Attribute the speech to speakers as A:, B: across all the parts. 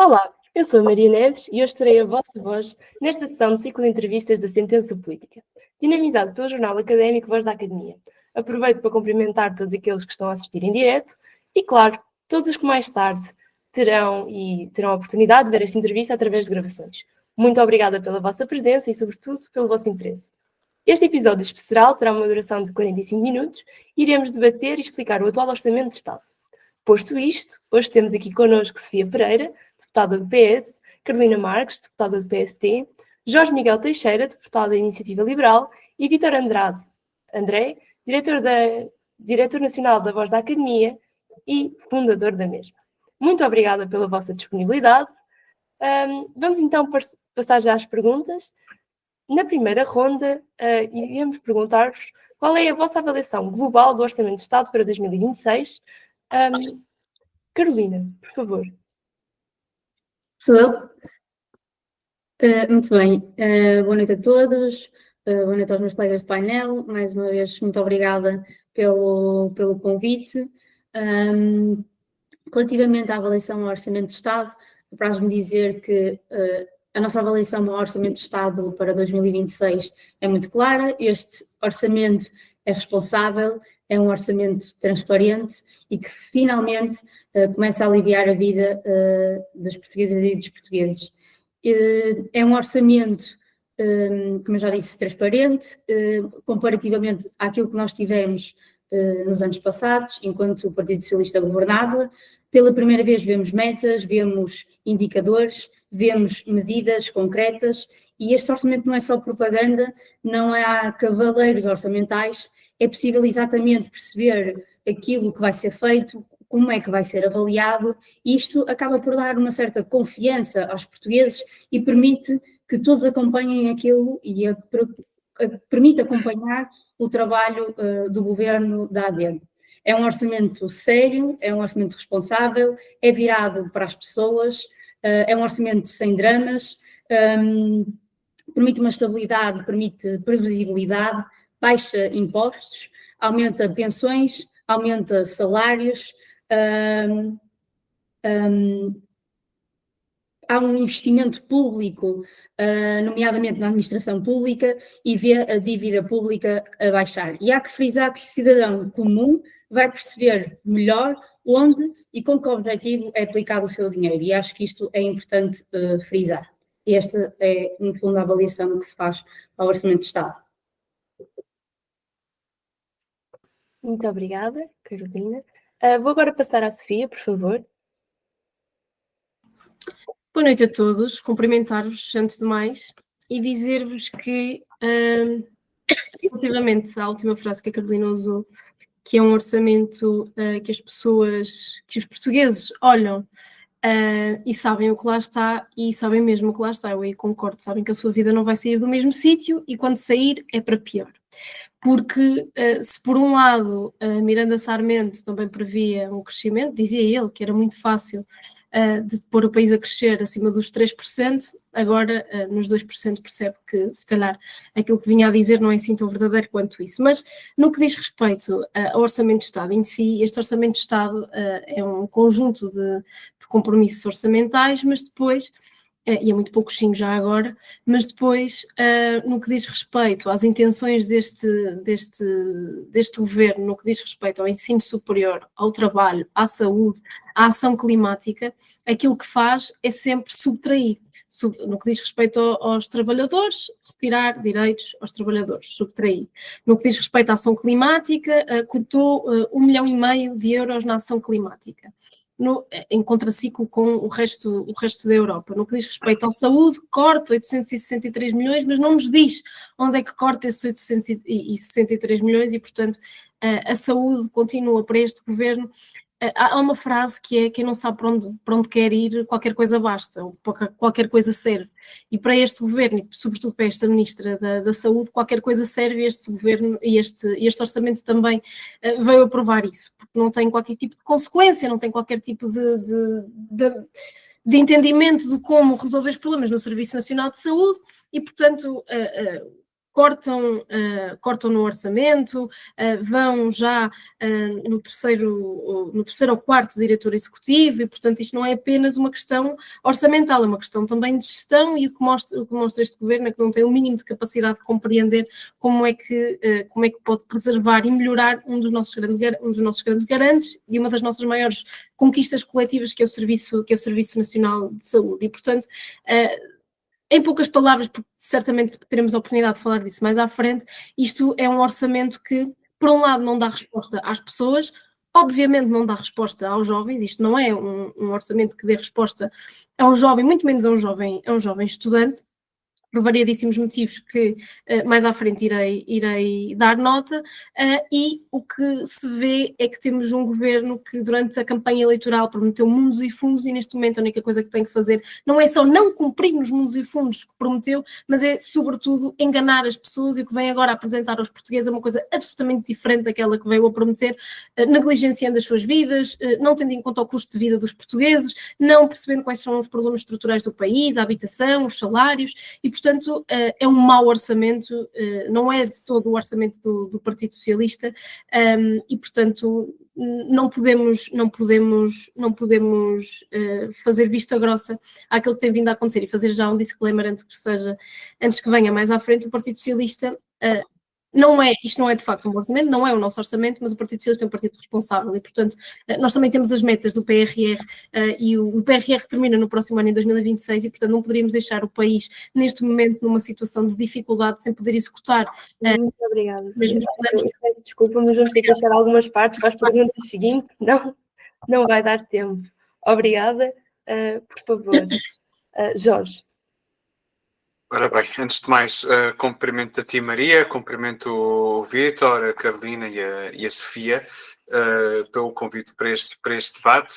A: Olá, eu sou a Maria Neves e hoje terei a vossa voz nesta sessão de ciclo de entrevistas da Sentença Política, dinamizado pelo jornal académico Voz da Academia. Aproveito para cumprimentar todos aqueles que estão a assistir em direto e, claro, todos os que mais tarde terão a oportunidade de ver esta entrevista através de gravações. Muito obrigada pela vossa presença e, sobretudo, pelo vosso interesse. Este episódio especial terá uma duração de 45 minutos e iremos debater e explicar o atual Orçamento de Estado. Posto isto, hoje temos aqui connosco Sofia Pereira, deputada do PS, Carolina Marques, deputada do PST, Jorge Miguel Teixeira, deputado da Iniciativa Liberal, e Vítor André, diretor nacional da Voz da Academia e fundador da mesma. Muito obrigada pela vossa disponibilidade. Vamos então passar já às perguntas. Na primeira ronda, iríamos perguntar-vos qual é a vossa avaliação global do Orçamento de Estado para 2026. Carolina, por favor.
B: Sou eu? Muito bem. Boa noite a todos. Boa noite aos meus colegas de painel. Mais uma vez, muito obrigada pelo convite. Relativamente à avaliação ao Orçamento de Estado, apraz-me dizer que a nossa avaliação ao Orçamento de Estado para 2026 é muito clara. Este orçamento é responsável, é um orçamento transparente e que finalmente começa a aliviar a vida das portuguesas e dos portugueses. É um orçamento, como eu já disse, transparente, comparativamente àquilo que nós tivemos nos anos passados, enquanto o Partido Socialista governava. Pela primeira vez vemos metas, vemos indicadores, vemos medidas concretas e este orçamento não é só propaganda, não há cavaleiros orçamentais, é possível exatamente perceber aquilo que vai ser feito, como é que vai ser avaliado, e isto acaba por dar uma certa confiança aos portugueses e permite que todos acompanhem aquilo e permite acompanhar o trabalho do governo da AD. É um orçamento sério, é um orçamento responsável, é virado para as pessoas, é um orçamento sem dramas, permite uma estabilidade, permite previsibilidade, baixa impostos, aumenta pensões, aumenta salários, há um investimento público, nomeadamente na administração pública, e vê a dívida pública a baixar. E há que frisar que o cidadão comum vai perceber melhor onde e com que objetivo é aplicado o seu dinheiro. E acho que isto é importante frisar. Esta é, no fundo, a avaliação que se faz ao Orçamento de Estado.
A: Muito obrigada, Carolina. Vou agora passar à Sofia, por favor.
C: Boa noite a todos, cumprimentar-vos antes de mais e dizer-vos que, relativamente à última frase que a Carolina usou, que é um orçamento que os portugueses olham e sabem o que lá está e sabem mesmo o que lá está, eu aí concordo, sabem que a sua vida não vai sair do mesmo sítio e quando sair é para pior. Porque se por um lado Miranda Sarmento também previa um crescimento, dizia ele que era muito fácil de pôr o país a crescer acima dos 3%, agora nos 2% percebe que se calhar aquilo que vinha a dizer não é assim tão verdadeiro quanto isso. Mas no que diz respeito ao Orçamento de Estado em si, este Orçamento de Estado é um conjunto de compromissos orçamentais, mas depois e é muito pouquinho já agora, mas depois, no que diz respeito às intenções deste governo, no que diz respeito ao ensino superior, ao trabalho, à saúde, à ação climática, aquilo que faz é sempre subtrair. No que diz respeito aos trabalhadores, retirar direitos aos trabalhadores, subtrair. No que diz respeito à ação climática, cortou 1,5 milhão de euros na ação climática. Em contraciclo com o resto da Europa. No que diz respeito à saúde, corta 863 milhões, mas não nos diz onde é que corta esses 863 milhões e, portanto, a saúde continua para este governo. Há uma frase que é: quem não sabe para onde quer ir, qualquer coisa basta, ou qualquer coisa serve. E para este governo, e sobretudo para esta Ministra da Saúde, qualquer coisa serve. Este governo e este orçamento também veio a provar isso, porque não tem qualquer tipo de consequência, não tem qualquer tipo de entendimento de como resolver os problemas no Serviço Nacional de Saúde e, portanto, cortam no orçamento, vão já no terceiro ou quarto diretor executivo, e portanto isto não é apenas uma questão orçamental, é uma questão também de gestão, e o que mostra este governo é que não tem o mínimo de capacidade de compreender como é que pode preservar e melhorar um dos nossos grandes garantes e uma das nossas maiores conquistas coletivas, que é o Serviço Nacional de Saúde. E portanto, em poucas palavras, porque certamente teremos a oportunidade de falar disso mais à frente, isto é um orçamento que, por um lado, não dá resposta às pessoas, obviamente não dá resposta aos jovens, isto não é um orçamento que dê resposta a um jovem, muito menos a um jovem estudante, por variadíssimos motivos que mais à frente irei dar nota, e o que se vê é que temos um governo que durante a campanha eleitoral prometeu mundos e fundos, e neste momento a única coisa que tem que fazer não é só não cumprir nos mundos e fundos que prometeu, mas é sobretudo enganar as pessoas, e o que vem agora a apresentar aos portugueses é uma coisa absolutamente diferente daquela que veio a prometer, negligenciando as suas vidas, não tendo em conta o custo de vida dos portugueses, não percebendo quais são os problemas estruturais do país, a habitação, os salários, e portanto é um mau orçamento, não é de todo o orçamento do Partido Socialista, e portanto não podemos fazer vista grossa àquilo que tem vindo a acontecer, e fazer já um disclaimer antes que venha mais à frente. O Partido Socialista isto não é de facto um orçamento, não é o nosso orçamento, mas o Partido Socialista é um partido responsável, e portanto nós também temos as metas do PRR, e o PRR termina no próximo ano, em 2026, e portanto não poderíamos deixar o país neste momento numa situação de dificuldade sem poder executar.
A: Muito obrigada. Peço desculpa, mas vamos ter que deixar algumas partes para as perguntas seguintes, não vai dar tempo. Obrigada. Por favor, Jorge.
D: Ora bem, antes de mais, cumprimento a ti, Maria, cumprimento o Vítor, a Carolina e a Sofia pelo convite para este debate.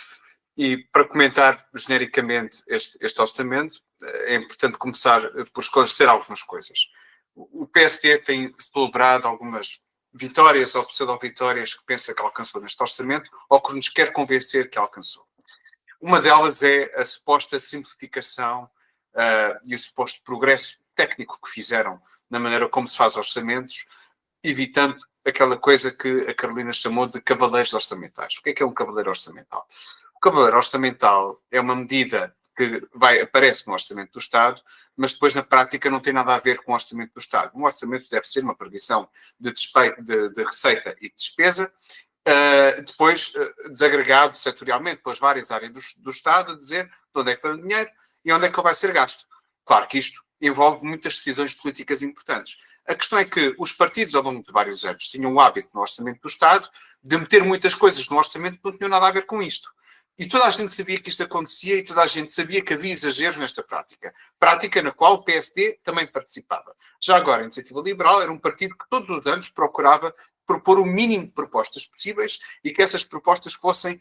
D: E para comentar genericamente este orçamento, é importante começar por esclarecer algumas coisas. O PSD tem celebrado algumas vitórias ou pseudo-vitórias que pensa que alcançou neste orçamento, ou que nos quer convencer que alcançou. Uma delas é a suposta simplificação e o suposto progresso técnico que fizeram na maneira como se faz orçamentos, evitando aquela coisa que a Carolina chamou de cavaleiros orçamentais. O que é um cavaleiro orçamental? O cavaleiro orçamental é uma medida que aparece no orçamento do Estado, mas depois na prática não tem nada a ver com o orçamento do Estado. Um orçamento deve ser uma previsão de receita e de despesa, depois desagregado setorialmente pelas várias áreas do Estado, a dizer de onde é que vai o dinheiro e onde é que ele vai ser gasto. Claro que isto envolve muitas decisões políticas importantes. A questão é que os partidos, ao longo de vários anos, tinham o hábito no orçamento do Estado de meter muitas coisas no orçamento que não tinham nada a ver com isto. E toda a gente sabia que isto acontecia, e toda a gente sabia que havia exageros nesta prática na qual o PSD também participava. Já agora, a Iniciativa Liberal era um partido que todos os anos procurava propor o mínimo de propostas possíveis, e que essas propostas fossem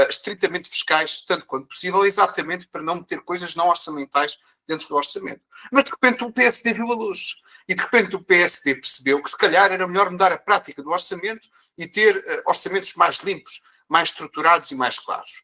D: estritamente fiscais, tanto quanto possível, exatamente para não meter coisas não orçamentais dentro do orçamento. Mas de repente o PSD viu a luz, e de repente o PSD percebeu que se calhar era melhor mudar a prática do orçamento e ter orçamentos mais limpos, mais estruturados e mais claros.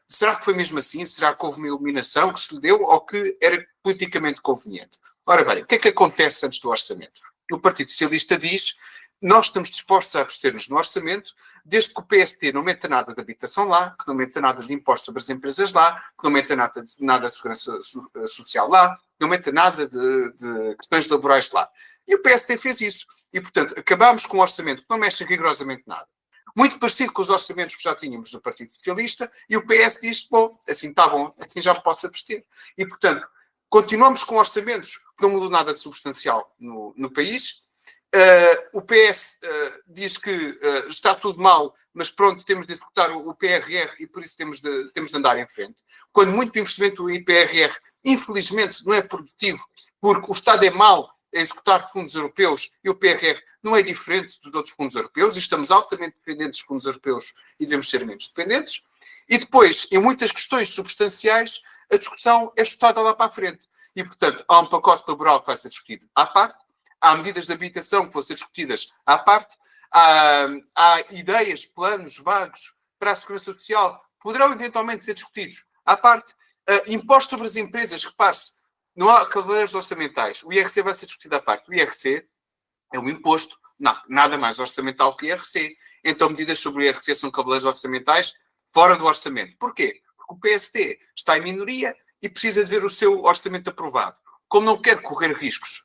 D: Será que foi mesmo assim? Será que houve uma iluminação que se lhe deu, ou que era politicamente conveniente? Ora bem, o que é que acontece antes do orçamento? O Partido Socialista diz: nós estamos dispostos a abster-nos no orçamento, desde que o PSD não meta nada de habitação lá, que não meta nada de impostos sobre as empresas lá, que não meta nada de segurança social lá, que não meta nada de questões laborais lá. E o PSD fez isso. E, portanto, acabámos com um orçamento que não mexe rigorosamente nada. Muito parecido com os orçamentos que já tínhamos do Partido Socialista, e o PS diz: bom, assim está bom, assim já me posso abster. E, portanto, continuamos com orçamentos que não mudam nada de substancial no país. O PS diz que está tudo mal, mas pronto, temos de executar o PRR e por isso temos de andar em frente. Quando muito investimento do IPRR, infelizmente, não é produtivo, porque o Estado é mau a executar fundos europeus, e o PRR não é diferente dos outros fundos europeus, e estamos altamente dependentes dos fundos europeus e devemos ser menos dependentes. E depois, em muitas questões substanciais, a discussão é chutada lá para a frente. E, portanto, há um pacote laboral que vai ser discutido à parte, há medidas de habitação que vão ser discutidas à parte, há ideias, planos vagos para a segurança social que poderão eventualmente ser discutidos à parte, impostos sobre as empresas, repare-se, Não há cavaleiros orçamentais. O IRC vai ser discutido à parte. O IRC é um imposto, não, nada mais orçamental que o IRC. Então, medidas sobre o IRC são cavaleiros orçamentais fora do orçamento. Porquê? Porque o PSD está em minoria e precisa de ver o seu orçamento aprovado. Como não quer correr riscos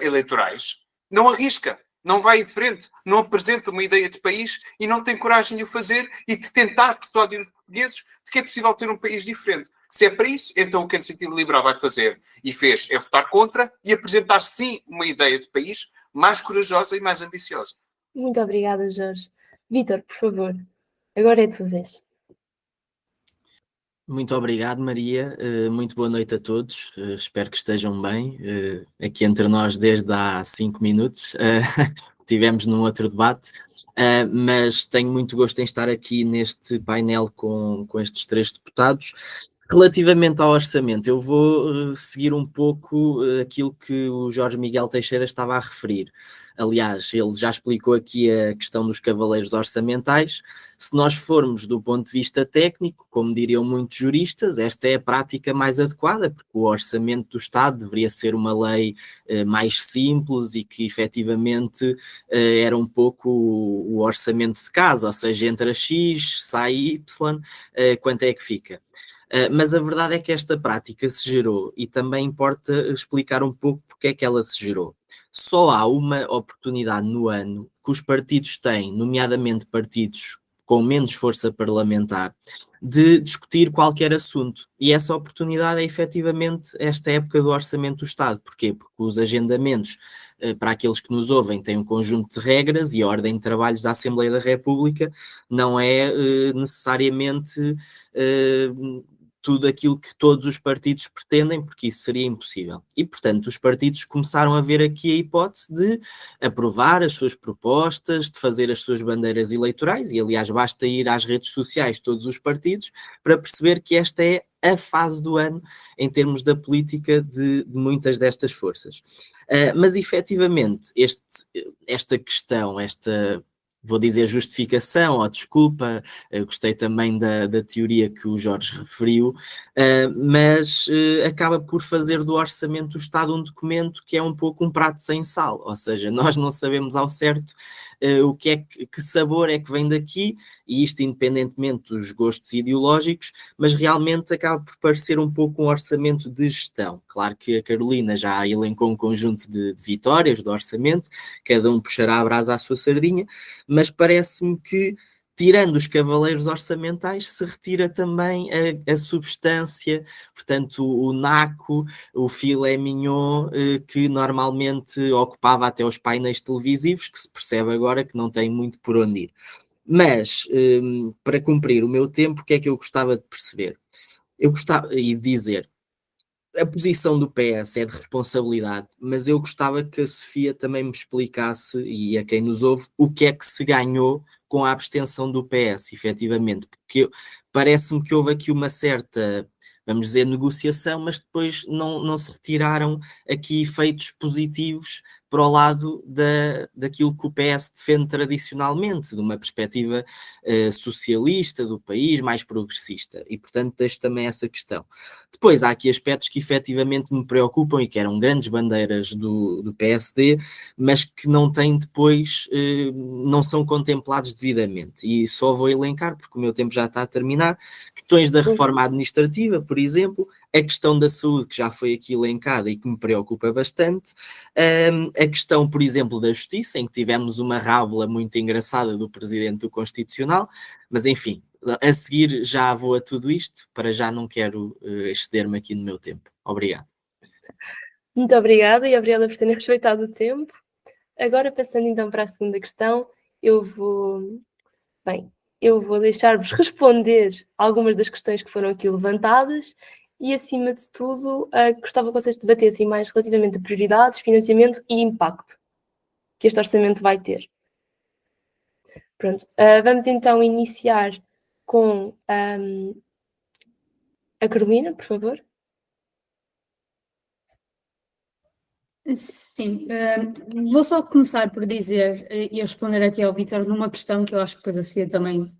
D: eleitorais, não arrisca, não vai em frente, não apresenta uma ideia de país e não tem coragem de o fazer e de tentar persuadir os portugueses de que é possível ter um país diferente. Se é para isso, então o que a Iniciativa Liberal vai fazer e fez é votar contra e apresentar sim uma ideia de país mais corajosa e mais ambiciosa.
A: Muito obrigada, Jorge. Vítor, por favor, agora é a tua vez.
E: Muito obrigado, Maria. Muito boa noite a todos. Espero que estejam bem. Aqui entre nós desde há 5 minutos. Estivemos num outro debate, mas tenho muito gosto em estar aqui neste painel com estes 3 deputados. Relativamente ao orçamento, eu vou seguir um pouco aquilo que o Jorge Miguel Teixeira estava a referir. Aliás, ele já explicou aqui a questão dos cavaleiros orçamentais. Se nós formos do ponto de vista técnico, como diriam muitos juristas, esta é a prática mais adequada, porque o orçamento do Estado deveria ser uma lei mais simples e que efetivamente era um pouco o orçamento de casa, ou seja, entra X, sai Y, quanto é que fica? Mas a verdade é que esta prática se gerou e também importa explicar um pouco porque é que ela se gerou. Só há uma oportunidade no ano que os partidos têm, nomeadamente partidos com menos força parlamentar, de discutir qualquer assunto. E essa oportunidade é efetivamente esta época do Orçamento do Estado. Porquê? Porque os agendamentos, para aqueles que nos ouvem, têm um conjunto de regras e a ordem de trabalhos da Assembleia da República não é necessariamente tudo aquilo que todos os partidos pretendem, porque isso seria impossível. E, portanto, os partidos começaram a ver aqui a hipótese de aprovar as suas propostas, de fazer as suas bandeiras eleitorais, e, aliás, basta ir às redes sociais de todos os partidos para perceber que esta é a fase do ano em termos da política de muitas destas forças. Mas, efetivamente, esta questão, vou dizer justificação ou desculpa, eu gostei também da teoria que o Jorge referiu, mas acaba por fazer do Orçamento do Estado um documento que é um pouco um prato sem sal, ou seja, nós não sabemos ao certo o que é que sabor é que vem daqui, e isto independentemente dos gostos ideológicos, mas realmente acaba por parecer um pouco um orçamento de gestão. Claro que a Carolina já elencou um conjunto de vitórias do orçamento, cada um puxará a brasa à sua sardinha, mas parece-me que, tirando os cavaleiros orçamentais, se retira também a substância, portanto o naco, o filé mignon, que normalmente ocupava até os painéis televisivos, que se percebe agora que não tem muito por onde ir. Mas, para cumprir o meu tempo, o que é que eu gostava de perceber? Eu gostava de dizer, a posição do PS é de responsabilidade, mas eu gostava que a Sofia também me explicasse, e a quem nos ouve, o que é que se ganhou com a abstenção do PS, efetivamente, porque parece-me que houve aqui uma certa, vamos dizer, negociação, mas depois não se retiraram aqui efeitos positivos para o lado daquilo que o PS defende tradicionalmente, de uma perspectiva socialista do país, mais progressista, e portanto deixo também essa questão. Depois há aqui aspectos que efetivamente me preocupam e que eram grandes bandeiras do PSD, mas que não têm depois, não são contemplados devidamente, e só vou elencar, porque o meu tempo já está a terminar, questões da reforma administrativa, por exemplo, a questão da saúde, que já foi aqui elencada e que me preocupa bastante, a questão, por exemplo, da justiça, em que tivemos uma rábula muito engraçada do Presidente do Constitucional, mas enfim, a seguir já vou a tudo isto, para já não quero exceder-me aqui no meu tempo. Obrigado.
A: Muito obrigada e obrigada por terem respeitado o tempo. Agora, passando então para a segunda questão, eu vou deixar-vos responder algumas das questões que foram aqui levantadas e, acima de tudo, gostava que vocês debatessem mais relativamente a prioridades, financiamento e impacto que este orçamento vai ter. Pronto, vamos então iniciar com a Carolina, por favor.
B: Sim, vou só começar por dizer e responder aqui ao Vítor numa questão que eu acho que depois a Sofia também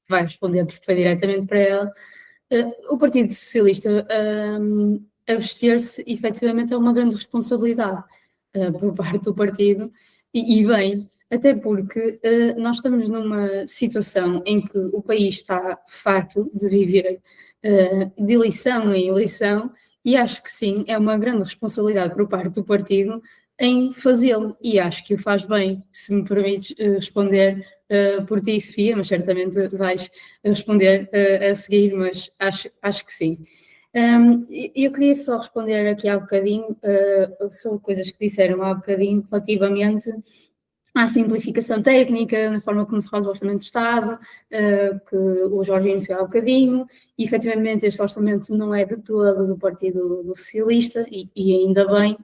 B: vai responder, porque foi diretamente para ela. O Partido Socialista abster-se efetivamente é uma grande responsabilidade por parte do partido, e bem, até porque nós estamos numa situação em que o país está farto de viver de eleição em eleição, e acho que sim, é uma grande responsabilidade por parte do partido em fazê-lo, e acho que o faz bem. Se me permites responder por ti, Sofia, mas certamente vais responder a seguir, mas acho que sim. Eu queria só responder aqui há bocadinho sobre coisas que disseram há bocadinho relativamente à simplificação técnica, na forma como se faz o Orçamento de Estado, que o Jorge iniciou há bocadinho, e efetivamente este orçamento não é de todo do Partido Socialista, e ainda bem,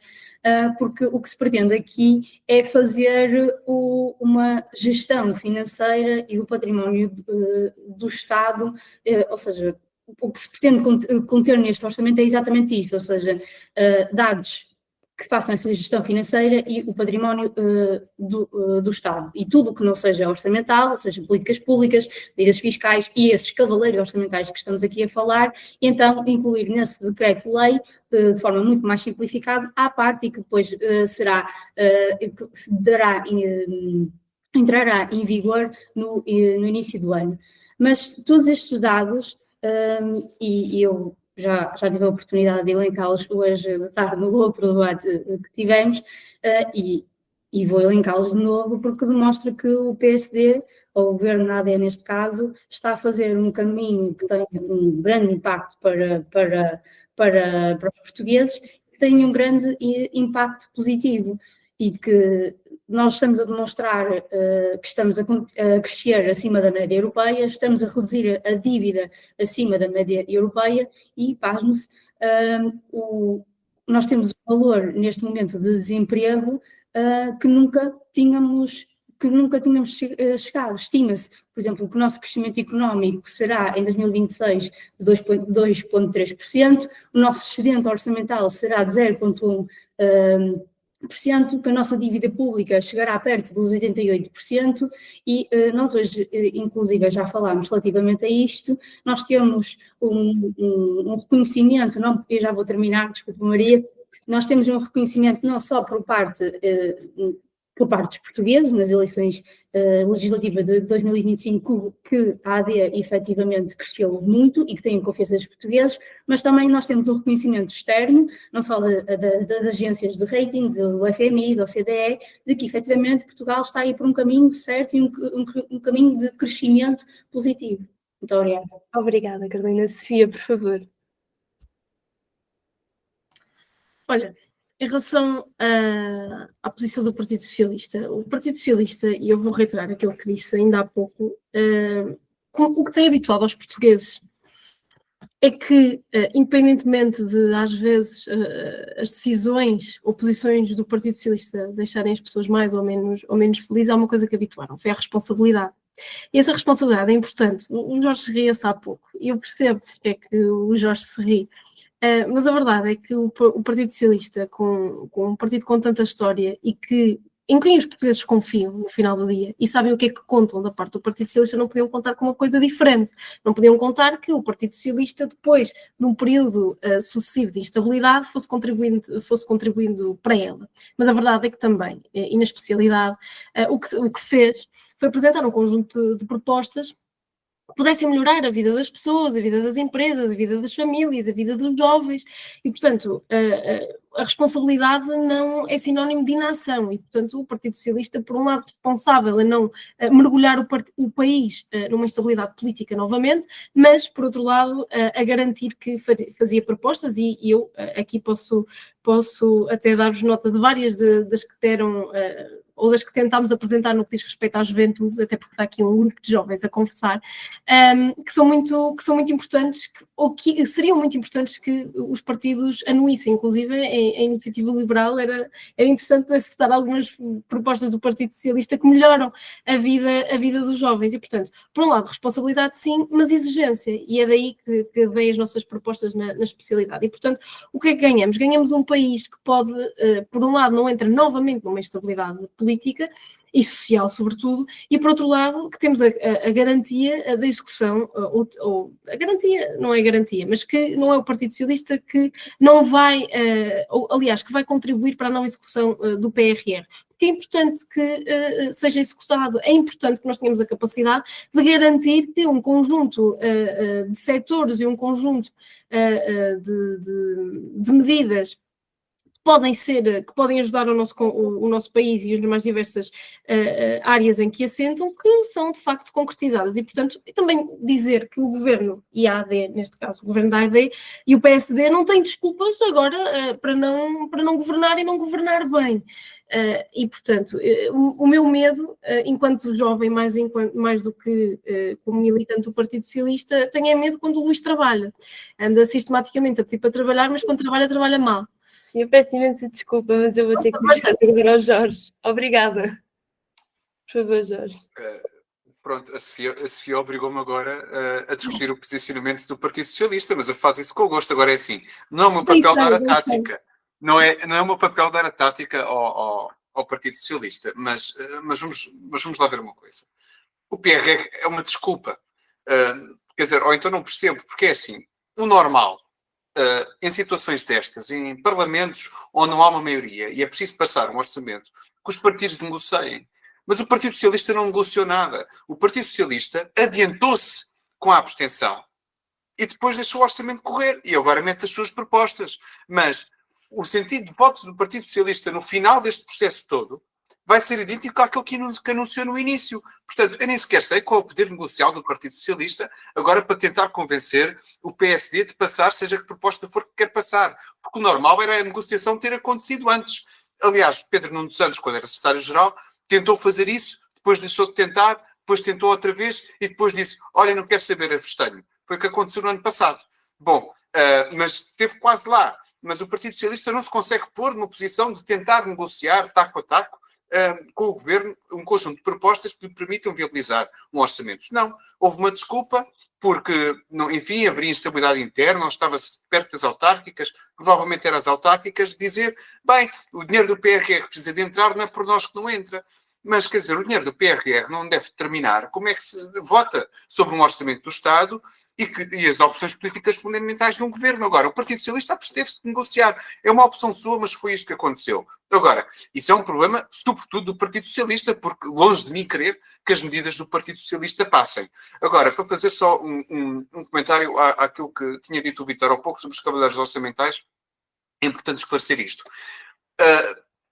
B: porque o que se pretende aqui é fazer uma gestão financeira e do património do Estado, ou seja, o que se pretende conter neste orçamento é exatamente isso, ou seja, dados que façam essa gestão financeira e o património do Estado. E tudo o que não seja orçamental, ou seja, políticas públicas, medidas fiscais e esses cavaleiros orçamentais que estamos aqui a falar, e então incluir nesse decreto-lei, de forma muito mais simplificada, à parte, e que depois entrará em vigor no início do ano. Mas todos estes dados, e eu já tive a oportunidade de elencá-los hoje de tarde no outro debate que tivemos, e vou elencá-los de novo porque demonstra que o PSD, ou o Governo na AD neste caso, está a fazer um caminho que tem um grande impacto para os portugueses, que tem um grande impacto positivo, e que nós estamos a demonstrar que estamos a crescer acima da média europeia, estamos a reduzir a dívida acima da média europeia, e, pasme-se, nós temos um valor neste momento de desemprego que nunca tínhamos chegado. Estima-se, por exemplo, que o nosso crescimento económico será em 2026 de 2,3%, o nosso excedente orçamental será de 0,1%, que a nossa dívida pública chegará perto dos 88%, e nós hoje, inclusive, já falámos relativamente a isto. Nós temos um reconhecimento, não, eu já vou terminar, desculpa, Maria, nós temos um reconhecimento não só por parte dos portugueses, nas eleições legislativas de 2025, que a AD efetivamente cresceu muito e que tem confiança dos portugueses, mas também nós temos um reconhecimento externo, não só das agências de rating, do FMI, da OCDE, de que efetivamente Portugal está aí por um caminho certo e um caminho de crescimento positivo. Muito obrigada.
A: Obrigada, Carolina. Sofia, por favor.
C: Olha, em relação à posição do Partido Socialista, o Partido Socialista, e eu vou reiterar aquilo que disse ainda há pouco, o que tem habituado aos portugueses é que, independentemente de, às vezes, as decisões ou posições do Partido Socialista deixarem as pessoas mais ou menos felizes, há uma coisa que habituaram, foi a responsabilidade. E essa responsabilidade é importante. O Jorge se ria-se há pouco, e eu percebo porque é que o Jorge se ri. Mas a verdade é que o Partido Socialista, com um partido com tanta história e em quem os portugueses confiam no final do dia e sabem o que é que contam da parte do Partido Socialista, não podiam contar com uma coisa diferente. Não podiam contar que o Partido Socialista, depois de um período sucessivo de instabilidade, fosse contribuindo para ela. Mas a verdade é que também, e na especialidade, o que fez foi apresentar um conjunto de propostas que pudessem melhorar a vida das pessoas, a vida das empresas, a vida das famílias, a vida dos jovens, e, portanto, a responsabilidade não é sinónimo de inação, e, portanto, o Partido Socialista, por um lado, responsável a não mergulhar o país numa instabilidade política novamente, mas, por outro lado, a garantir que fazia propostas, e eu aqui posso até dar-vos nota de várias das que deram... ou das que tentámos apresentar no que diz respeito à juventude, até porque está aqui um grupo de jovens a conversar, que são muito importantes, ou que seriam muito importantes que os partidos anuíssem. Inclusive, a Iniciativa Liberal era interessante poder votar algumas propostas do Partido Socialista que melhoram a vida dos jovens. E, portanto, por um lado, responsabilidade sim, mas exigência, e é daí que vêm as nossas propostas na especialidade. E, portanto, o que é que ganhamos? Ganhamos um país que pode, por um lado, não entra novamente numa instabilidade política, e social, sobretudo, e por outro lado, que temos a garantia da execução, ou a garantia, não é garantia, mas que não é o Partido Socialista que não vai, ou aliás, que vai contribuir para a não execução do PRR. Porque é importante que seja executado, é importante que nós tenhamos a capacidade de garantir que um conjunto de setores e um conjunto de medidas que podem ajudar o nosso país e as mais diversas áreas em que assentam, que são de facto concretizadas. E, portanto, também dizer que o Governo e a AD, neste caso, o Governo da AD e o PSD não têm desculpas agora para não governar e não governar bem. E, portanto, o meu medo, enquanto jovem, mais do que como militante do Partido Socialista, tenho medo quando o Luís trabalha. Anda sistematicamente a pedir para trabalhar, mas quando trabalha mal.
A: Sim, eu peço imensa desculpa, mas eu vou ter que deixar perguntar ao Jorge. Obrigada. Por favor, Jorge.
D: Pronto, a Sofia obrigou-me agora a discutir o posicionamento do Partido Socialista, mas eu faço isso com gosto. Agora é assim, não é o meu papel dar a tática. Não é o meu papel dar a tática ao Partido Socialista, mas vamos lá ver uma coisa. O PRR é uma desculpa. Quer dizer, ou então não percebo, porque é assim, o normal, em situações destas, em parlamentos onde não há uma maioria e é preciso passar um orçamento, que os partidos negociem. Mas o Partido Socialista não negociou nada. O Partido Socialista adiantou-se com a abstenção e depois deixou o orçamento correr e agora mete as suas propostas. Mas o sentido de voto do Partido Socialista no final deste processo todo vai ser idêntico àquele que anunciou no início. Portanto, eu nem sequer sei qual é o poder negocial do Partido Socialista agora para tentar convencer o PSD de passar, seja que proposta for que quer passar. Porque o normal era a negociação ter acontecido antes. Aliás, Pedro Nuno Santos, quando era secretário-geral, tentou fazer isso, depois deixou de tentar, depois tentou outra vez e depois disse, olha, não quero saber, abstenho. Foi o que aconteceu no ano passado. Bom, mas esteve quase lá. Mas o Partido Socialista não se consegue pôr numa posição de tentar negociar, taco a taco, com o Governo, um conjunto de propostas que lhe permitam viabilizar um orçamento. Não. Houve uma desculpa, porque, enfim, haveria instabilidade interna, não estava perto das autárquicas, provavelmente eram as autárquicas, dizer, bem, o dinheiro do PRR precisa de entrar, não é por nós que não entra. Mas, quer dizer, o dinheiro do PRR não deve determinar como é que se vota sobre um orçamento do Estado e as opções políticas fundamentais de um governo. Agora, o Partido Socialista absteve-se de negociar. É uma opção sua, mas foi isto que aconteceu. Agora, isso é um problema, sobretudo, do Partido Socialista, porque longe de mim querer que as medidas do Partido Socialista passem. Agora, para fazer só um comentário àquilo que tinha dito o Vítor há pouco sobre os cavaleiros orçamentais, é importante esclarecer isto.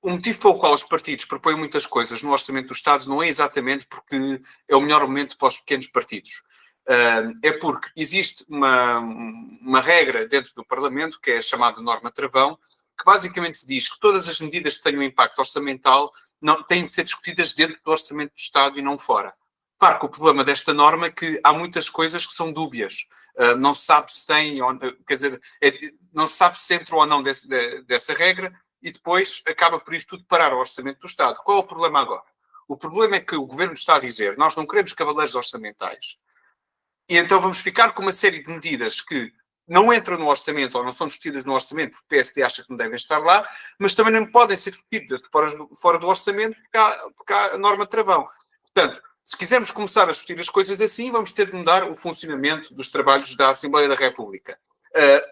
D: O motivo pelo qual os partidos propõem muitas coisas no orçamento do Estado não é exatamente porque é o melhor momento para os pequenos partidos. É porque existe uma regra dentro do Parlamento, que é a chamada norma travão, que basicamente diz que todas as medidas que tenham impacto orçamental têm de ser discutidas dentro do orçamento do Estado e não fora. Claro que o problema desta norma é que há muitas coisas que são dúbias. Não se sabe se tem, quer dizer, não se sabe se entra ou não dessa regra, e depois acaba por isto tudo parar ao orçamento do Estado. Qual é o problema agora? O problema é que o Governo está a dizer, nós não queremos cavaleiros orçamentais, e então vamos ficar com uma série de medidas que não entram no orçamento ou não são discutidas no orçamento, porque o PSD acha que não devem estar lá, mas também não podem ser discutidas fora do orçamento, porque há a norma travão. Portanto, se quisermos começar a discutir as coisas assim, vamos ter de mudar o funcionamento dos trabalhos da Assembleia da República.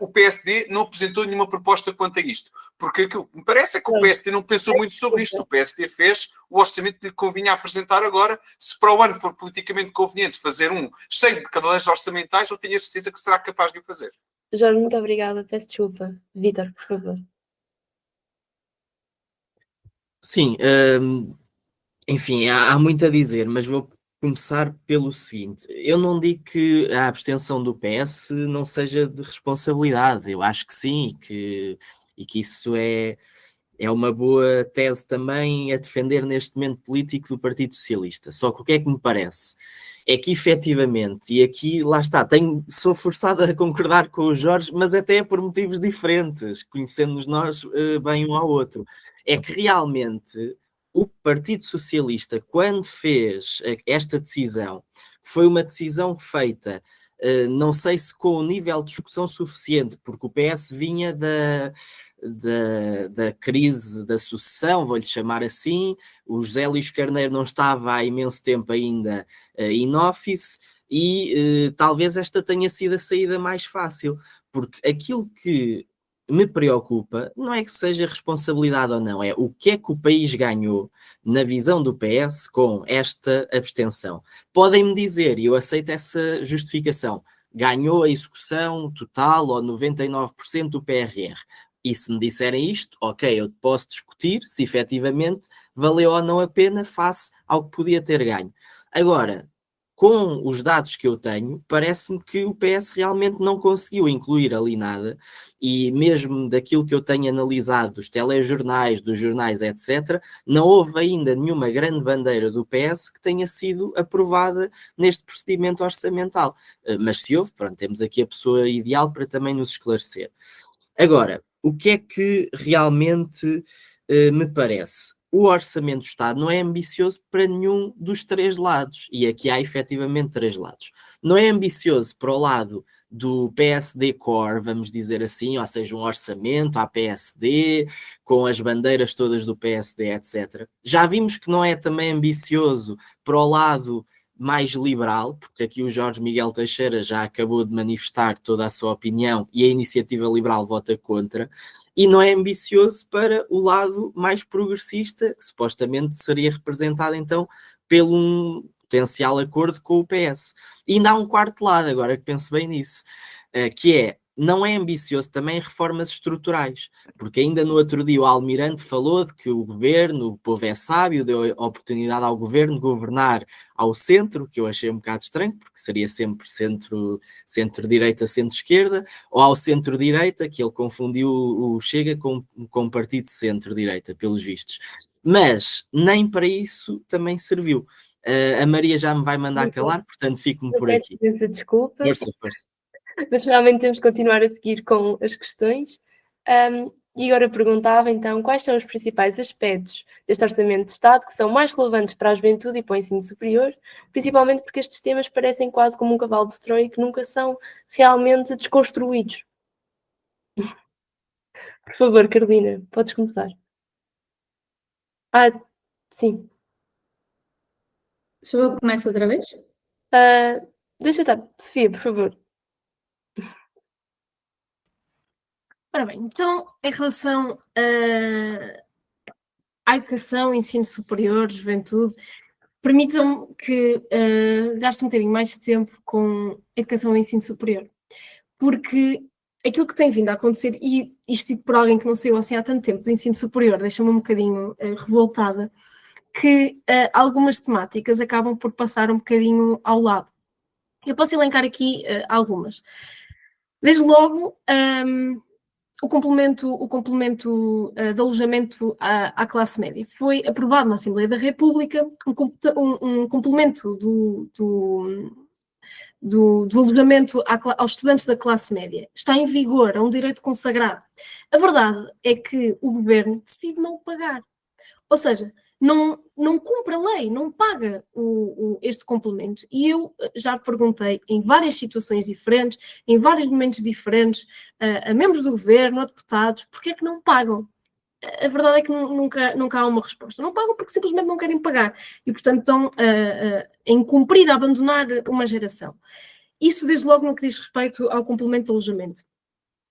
D: O PSD não apresentou nenhuma proposta quanto a isto, porque aquilo que me parece é que o PSD não pensou muito sobre isto. O PSD fez o orçamento que lhe convinha apresentar agora. Se para o ano for politicamente conveniente fazer um cheio de cavaleiros orçamentais, eu tenho a certeza que será capaz de o fazer.
A: Jorge, muito obrigada. Peço desculpa. Vítor, por favor.
E: Sim, enfim, há muito a dizer, mas vou começar pelo seguinte. Eu não digo que a abstenção do PS não seja de responsabilidade. Eu acho que sim, e que isso é uma boa tese também a defender neste momento político do Partido Socialista. Só que o que é que me parece? É que efetivamente, e aqui lá está, sou forçado a concordar com o Jorge, mas até por motivos diferentes, conhecendo-nos nós bem um ao outro. É que realmente o Partido Socialista, quando fez esta decisão, foi uma decisão feita não sei se com o nível de discussão suficiente, porque o PS vinha da crise da sucessão, vou-lhe chamar assim, o José Luís Carneiro não estava há imenso tempo ainda in office, e talvez esta tenha sido a saída mais fácil, porque aquilo que me preocupa não é que seja responsabilidade ou não, é o que é que o país ganhou na visão do PS com esta abstenção. Podem-me dizer, e eu aceito essa justificação, ganhou a execução total ou 99% do PRR. E se me disserem isto, ok, eu posso discutir se efetivamente valeu ou não a pena face ao que podia ter ganho. Agora, com os dados que eu tenho, parece-me que o PS realmente não conseguiu incluir ali nada, e mesmo daquilo que eu tenho analisado dos telejornais, dos jornais, etc., não houve ainda nenhuma grande bandeira do PS que tenha sido aprovada neste procedimento orçamental. Mas se houve, pronto, temos aqui a pessoa ideal para também nos esclarecer. Agora, o que é que realmente me parece? O Orçamento do Estado não é ambicioso para nenhum dos três lados, e aqui há efetivamente três lados. Não é ambicioso para o lado do PSD Core, vamos dizer assim, ou seja, um orçamento à PSD, com as bandeiras todas do PSD, etc. Já vimos que não é também ambicioso para o lado mais liberal, porque aqui o Jorge Miguel Teixeira já acabou de manifestar toda a sua opinião e a Iniciativa Liberal vota contra, e não é ambicioso para o lado mais progressista, que supostamente seria representado então pelo um potencial acordo com o PS. E ainda há um quarto lado, agora que penso bem nisso, que é, não é ambicioso também reformas estruturais, porque ainda no outro dia o Almirante falou de que o governo, o povo é sábio, deu a oportunidade ao governo de governar ao centro, que eu achei um bocado estranho, porque seria sempre centro-direita, centro-esquerda, ou ao centro-direita, que ele confundiu o Chega com o partido de centro-direita, pelos vistos. Mas nem para isso também serviu. A Maria já me vai mandar calar, portanto fico-me por aqui.
A: Desculpa.
E: Força.
A: Mas realmente temos que continuar a seguir com as questões. E agora perguntava então quais são os principais aspectos deste Orçamento de Estado que são mais relevantes para a juventude e para o ensino superior, principalmente porque estes temas parecem quase como um cavalo de Troia e que nunca são realmente desconstruídos. Por favor, Carolina, podes começar. Sim.
B: Sou eu que começo outra vez?
A: Deixa estar. Sofia, por favor.
C: Ora bem, então, em relação à educação, ensino superior, juventude, permitam-me que gaste um bocadinho mais de tempo com educação e ensino superior, porque aquilo que tem vindo a acontecer, e isto dito por alguém que não saiu assim há tanto tempo do ensino superior, deixa-me um bocadinho revoltada, que algumas temáticas acabam por passar um bocadinho ao lado. Eu posso elencar aqui algumas. Desde logo, o complemento de alojamento à classe média. Foi aprovado na Assembleia da República um complemento do alojamento aos estudantes da classe média. Está em vigor, é um direito consagrado. A verdade é que o governo decide não o pagar. Ou seja, não cumpre a lei, não paga este complemento. E eu já perguntei em várias situações diferentes, em vários momentos diferentes, a membros do governo, a deputados, porque é que não pagam? A verdade é que nunca há uma resposta. Não pagam porque simplesmente não querem pagar. E, portanto, estão a incumprir, a abandonar uma geração. Isso, desde logo, no que diz respeito ao complemento de alojamento.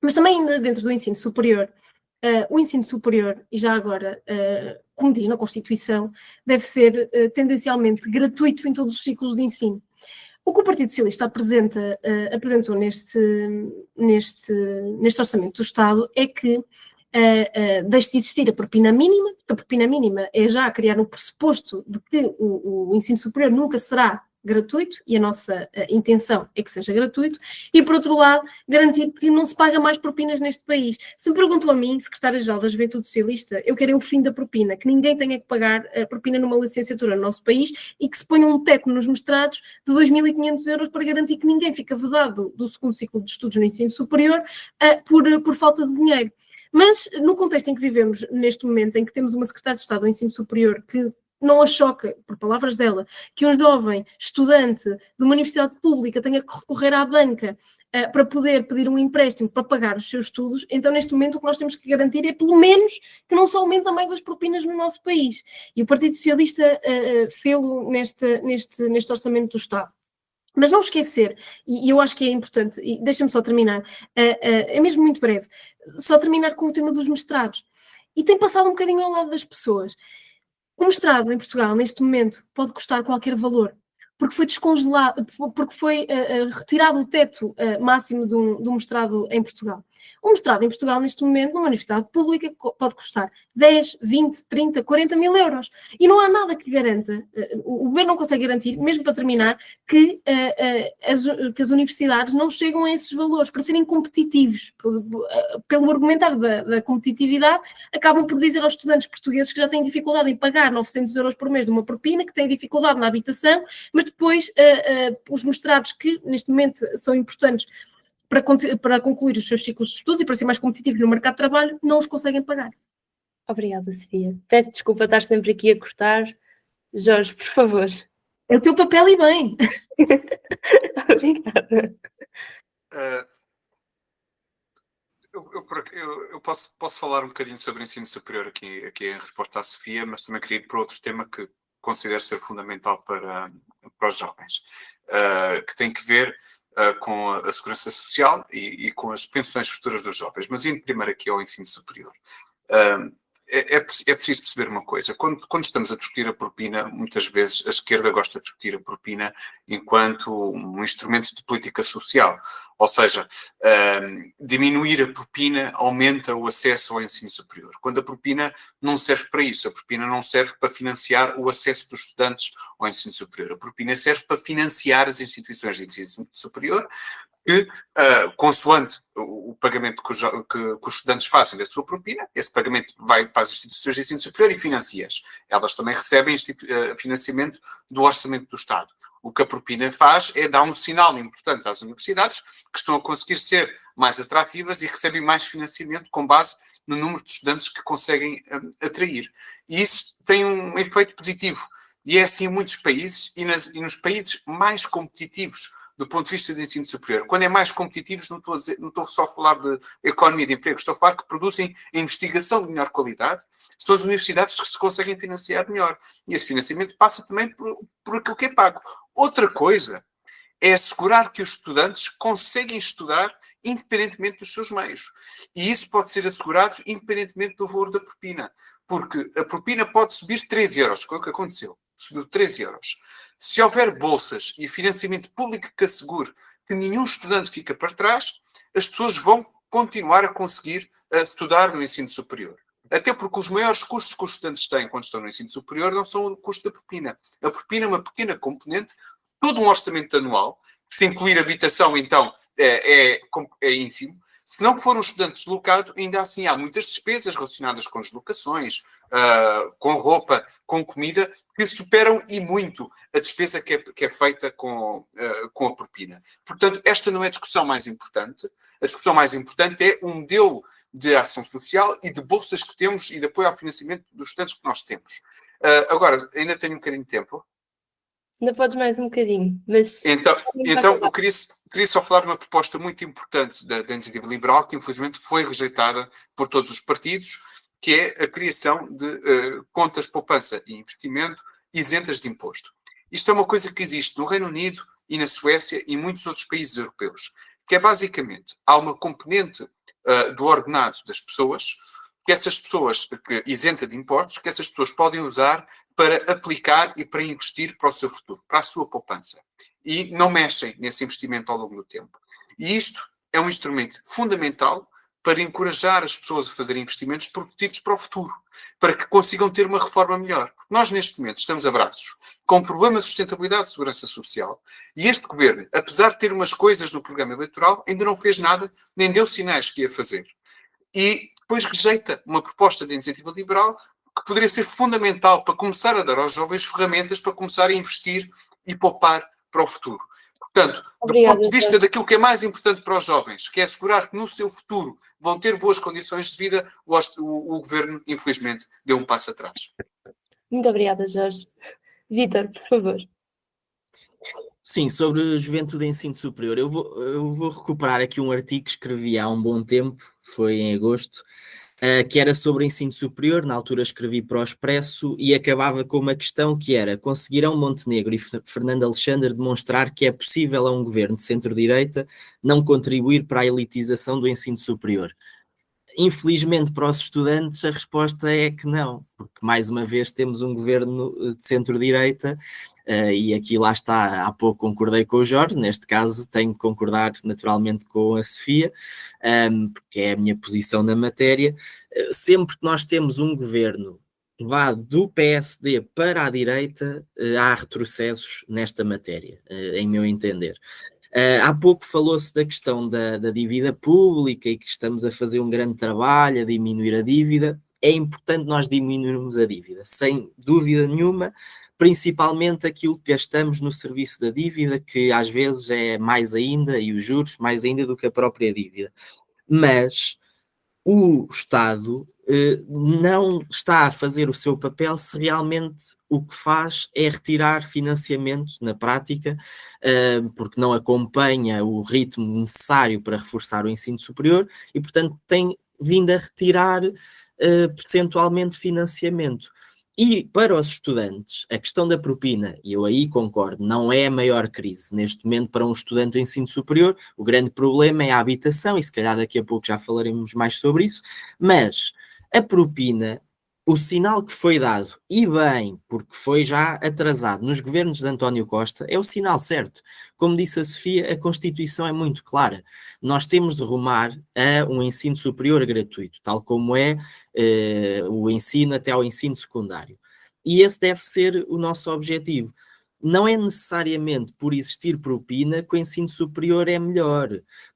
C: Mas também dentro do ensino superior, o ensino superior, e já agora, como diz na Constituição, deve ser tendencialmente gratuito em todos os ciclos de ensino. O que o Partido Socialista apresentou neste Orçamento do Estado é que deixe de existir a propina mínima, porque a propina mínima é já criar um pressuposto de que o ensino superior nunca será gratuito, e a nossa intenção é que seja gratuito, e por outro lado, garantir que não se paga mais propinas neste país. Se me perguntam a mim, secretária-geral da Juventude Socialista, eu quero o fim da propina, que ninguém tenha que pagar a propina numa licenciatura no nosso país e que se ponha um teto nos mestrados de 2.500 euros para garantir que ninguém fica vedado do segundo ciclo de estudos no ensino superior por falta de dinheiro. Mas no contexto em que vivemos neste momento, em que temos uma secretária de Estado do Ensino Superior que não a choca, por palavras dela, que um jovem estudante de uma universidade pública tenha que recorrer à banca para poder pedir um empréstimo para pagar os seus estudos, então neste momento o que nós temos que garantir é pelo menos que não se aumenta mais as propinas no nosso país. E o Partido Socialista fê-lo neste orçamento do Estado. Mas não esquecer, e eu acho que é importante, e deixa-me só terminar, é mesmo muito breve, só terminar com o tema dos mestrados. E tem passado um bocadinho ao lado das pessoas. O mestrado em Portugal, neste momento, pode custar qualquer valor, porque foi descongelado, porque foi retirado o teto máximo de um mestrado em Portugal. Um mestrado em Portugal, neste momento, numa universidade pública, pode custar 10, 20, 30, 40 mil euros. E não há nada que garanta, o governo não consegue garantir, mesmo para terminar, que as universidades não chegam a esses valores, para serem competitivos. Pelo argumentar da competitividade, acabam por dizer aos estudantes portugueses que já têm dificuldade em pagar 900 euros por mês de uma propina, que têm dificuldade na habitação, mas depois os mestrados que, neste momento, são importantes para concluir os seus ciclos de estudos e para ser mais competitivos no mercado de trabalho, não os conseguem pagar.
A: Obrigada, Sofia. Peço desculpa estar sempre aqui a cortar. Jorge, por favor.
C: É o teu papel e bem.
A: Obrigada.
D: Eu posso falar um bocadinho sobre ensino superior aqui em resposta à Sofia, mas também queria ir para outro tema que considero ser fundamental para os jovens, que tem que ver com a segurança social e com as pensões futuras dos jovens. Mas indo primeiro aqui ao ensino superior. É preciso perceber uma coisa. Quando estamos a discutir a propina, muitas vezes a esquerda gosta de discutir a propina enquanto um instrumento de política social. Ou seja, diminuir a propina aumenta o acesso ao ensino superior. Quando a propina não serve para isso. A propina não serve para financiar o acesso dos estudantes ao ensino superior. A propina serve para financiar as instituições de ensino superior, que, consoante o pagamento que os estudantes fazem da sua propina, esse pagamento vai para as instituições de ensino superior e financia-as. Elas também recebem financiamento do orçamento do Estado. O que a propina faz é dar um sinal importante às universidades que estão a conseguir ser mais atrativas e recebem mais financiamento com base no número de estudantes que conseguem atrair. E isso tem um efeito positivo. E é assim em muitos países e nos países mais competitivos do ponto de vista do ensino superior. Quando é mais competitivos, não estou só a falar de economia de emprego, estou a falar que produzem investigação de melhor qualidade, são as universidades que se conseguem financiar melhor. E esse financiamento passa também por aquilo que é pago. Outra coisa é assegurar que os estudantes conseguem estudar independentemente dos seus meios. E isso pode ser assegurado independentemente do valor da propina. Porque a propina pode subir 13 euros, que é o que aconteceu. Subiu 13 euros. Se houver bolsas e financiamento público que assegure que nenhum estudante fica para trás, as pessoas vão continuar a conseguir estudar no ensino superior. Até porque os maiores custos que os estudantes têm quando estão no ensino superior não são o custo da propina. A propina é uma pequena componente, todo um orçamento anual, que se incluir habitação, então, é ínfimo. Se não for um estudante deslocado, ainda assim há muitas despesas relacionadas com deslocações, com roupa, com comida, que superam e muito a despesa que é feita com a propina. Portanto, esta não é a discussão mais importante. A discussão mais importante é um modelo de ação social e de bolsas que temos e de apoio ao financiamento dos estudantes que nós temos. Agora, ainda tenho um bocadinho de tempo.
A: Ainda podes mais um bocadinho, mas...
D: Então eu queria só falar de uma proposta muito importante da Iniciativa Liberal, que infelizmente foi rejeitada por todos os partidos, que é a criação de contas poupança e investimento isentas de imposto. Isto é uma coisa que existe no Reino Unido e na Suécia e em muitos outros países europeus, que é basicamente, há uma componente do ordenado das pessoas, que essas pessoas, isenta de impostos, que essas pessoas podem usar para aplicar e para investir para o seu futuro, para a sua poupança. E não mexem nesse investimento ao longo do tempo. E isto é um instrumento fundamental para encorajar as pessoas a fazerem investimentos produtivos para o futuro, para que consigam ter uma reforma melhor. Nós, neste momento, estamos a braços com problemas de sustentabilidade de segurança social. E este governo, apesar de ter umas coisas no programa eleitoral, ainda não fez nada, nem deu sinais que ia fazer. E depois rejeita uma proposta de iniciativa liberal que poderia ser fundamental para começar a dar aos jovens ferramentas para começar a investir e poupar para o futuro. Portanto,
A: Obrigada,
D: do ponto de vista daquilo que é mais importante para os jovens, que é assegurar que no seu futuro vão ter boas condições de vida, o governo, infelizmente, deu um passo atrás.
A: Muito obrigada, Jorge. Vítor, por favor.
E: Sim, sobre juventude e ensino superior, eu vou recuperar aqui um artigo que escrevi há um bom tempo, foi em agosto, que era sobre ensino superior. Na altura escrevi para o Expresso e acabava com uma questão que era: conseguirão Montenegro e Fernando Alexandre demonstrar que é possível a um governo de centro-direita não contribuir para a elitização do ensino superior? Infelizmente para os estudantes a resposta é que não, porque mais uma vez temos um governo de centro-direita, e aqui lá está, há pouco concordei com o Jorge, neste caso tenho que concordar naturalmente com a Sofia, porque é a minha posição na matéria. Sempre que nós temos um governo que vá do PSD para a direita, há retrocessos nesta matéria, em meu entender. Há pouco falou-se da questão da dívida pública e que estamos a fazer um grande trabalho a diminuir a dívida. É importante nós diminuirmos a dívida, sem dúvida nenhuma, principalmente aquilo que gastamos no serviço da dívida, que às vezes é mais ainda, e os juros mais ainda do que a própria dívida. Mas o Estado não está a fazer o seu papel se realmente o que faz é retirar financiamento na prática, porque não acompanha o ritmo necessário para reforçar o ensino superior e, portanto, tem vindo a retirar percentualmente financiamento. E para os estudantes, a questão da propina, e eu aí concordo, não é a maior crise neste momento para um estudante de ensino superior. O grande problema é a habitação, e se calhar daqui a pouco já falaremos mais sobre isso, mas a propina, o sinal que foi dado, e bem, porque foi já atrasado nos governos de António Costa, é o sinal certo. Como disse a Sofia, a Constituição é muito clara. Nós temos de rumar a um ensino superior gratuito, tal como é o ensino até ao ensino secundário. E esse deve ser o nosso objetivo. Não é necessariamente por existir propina que o ensino superior é melhor,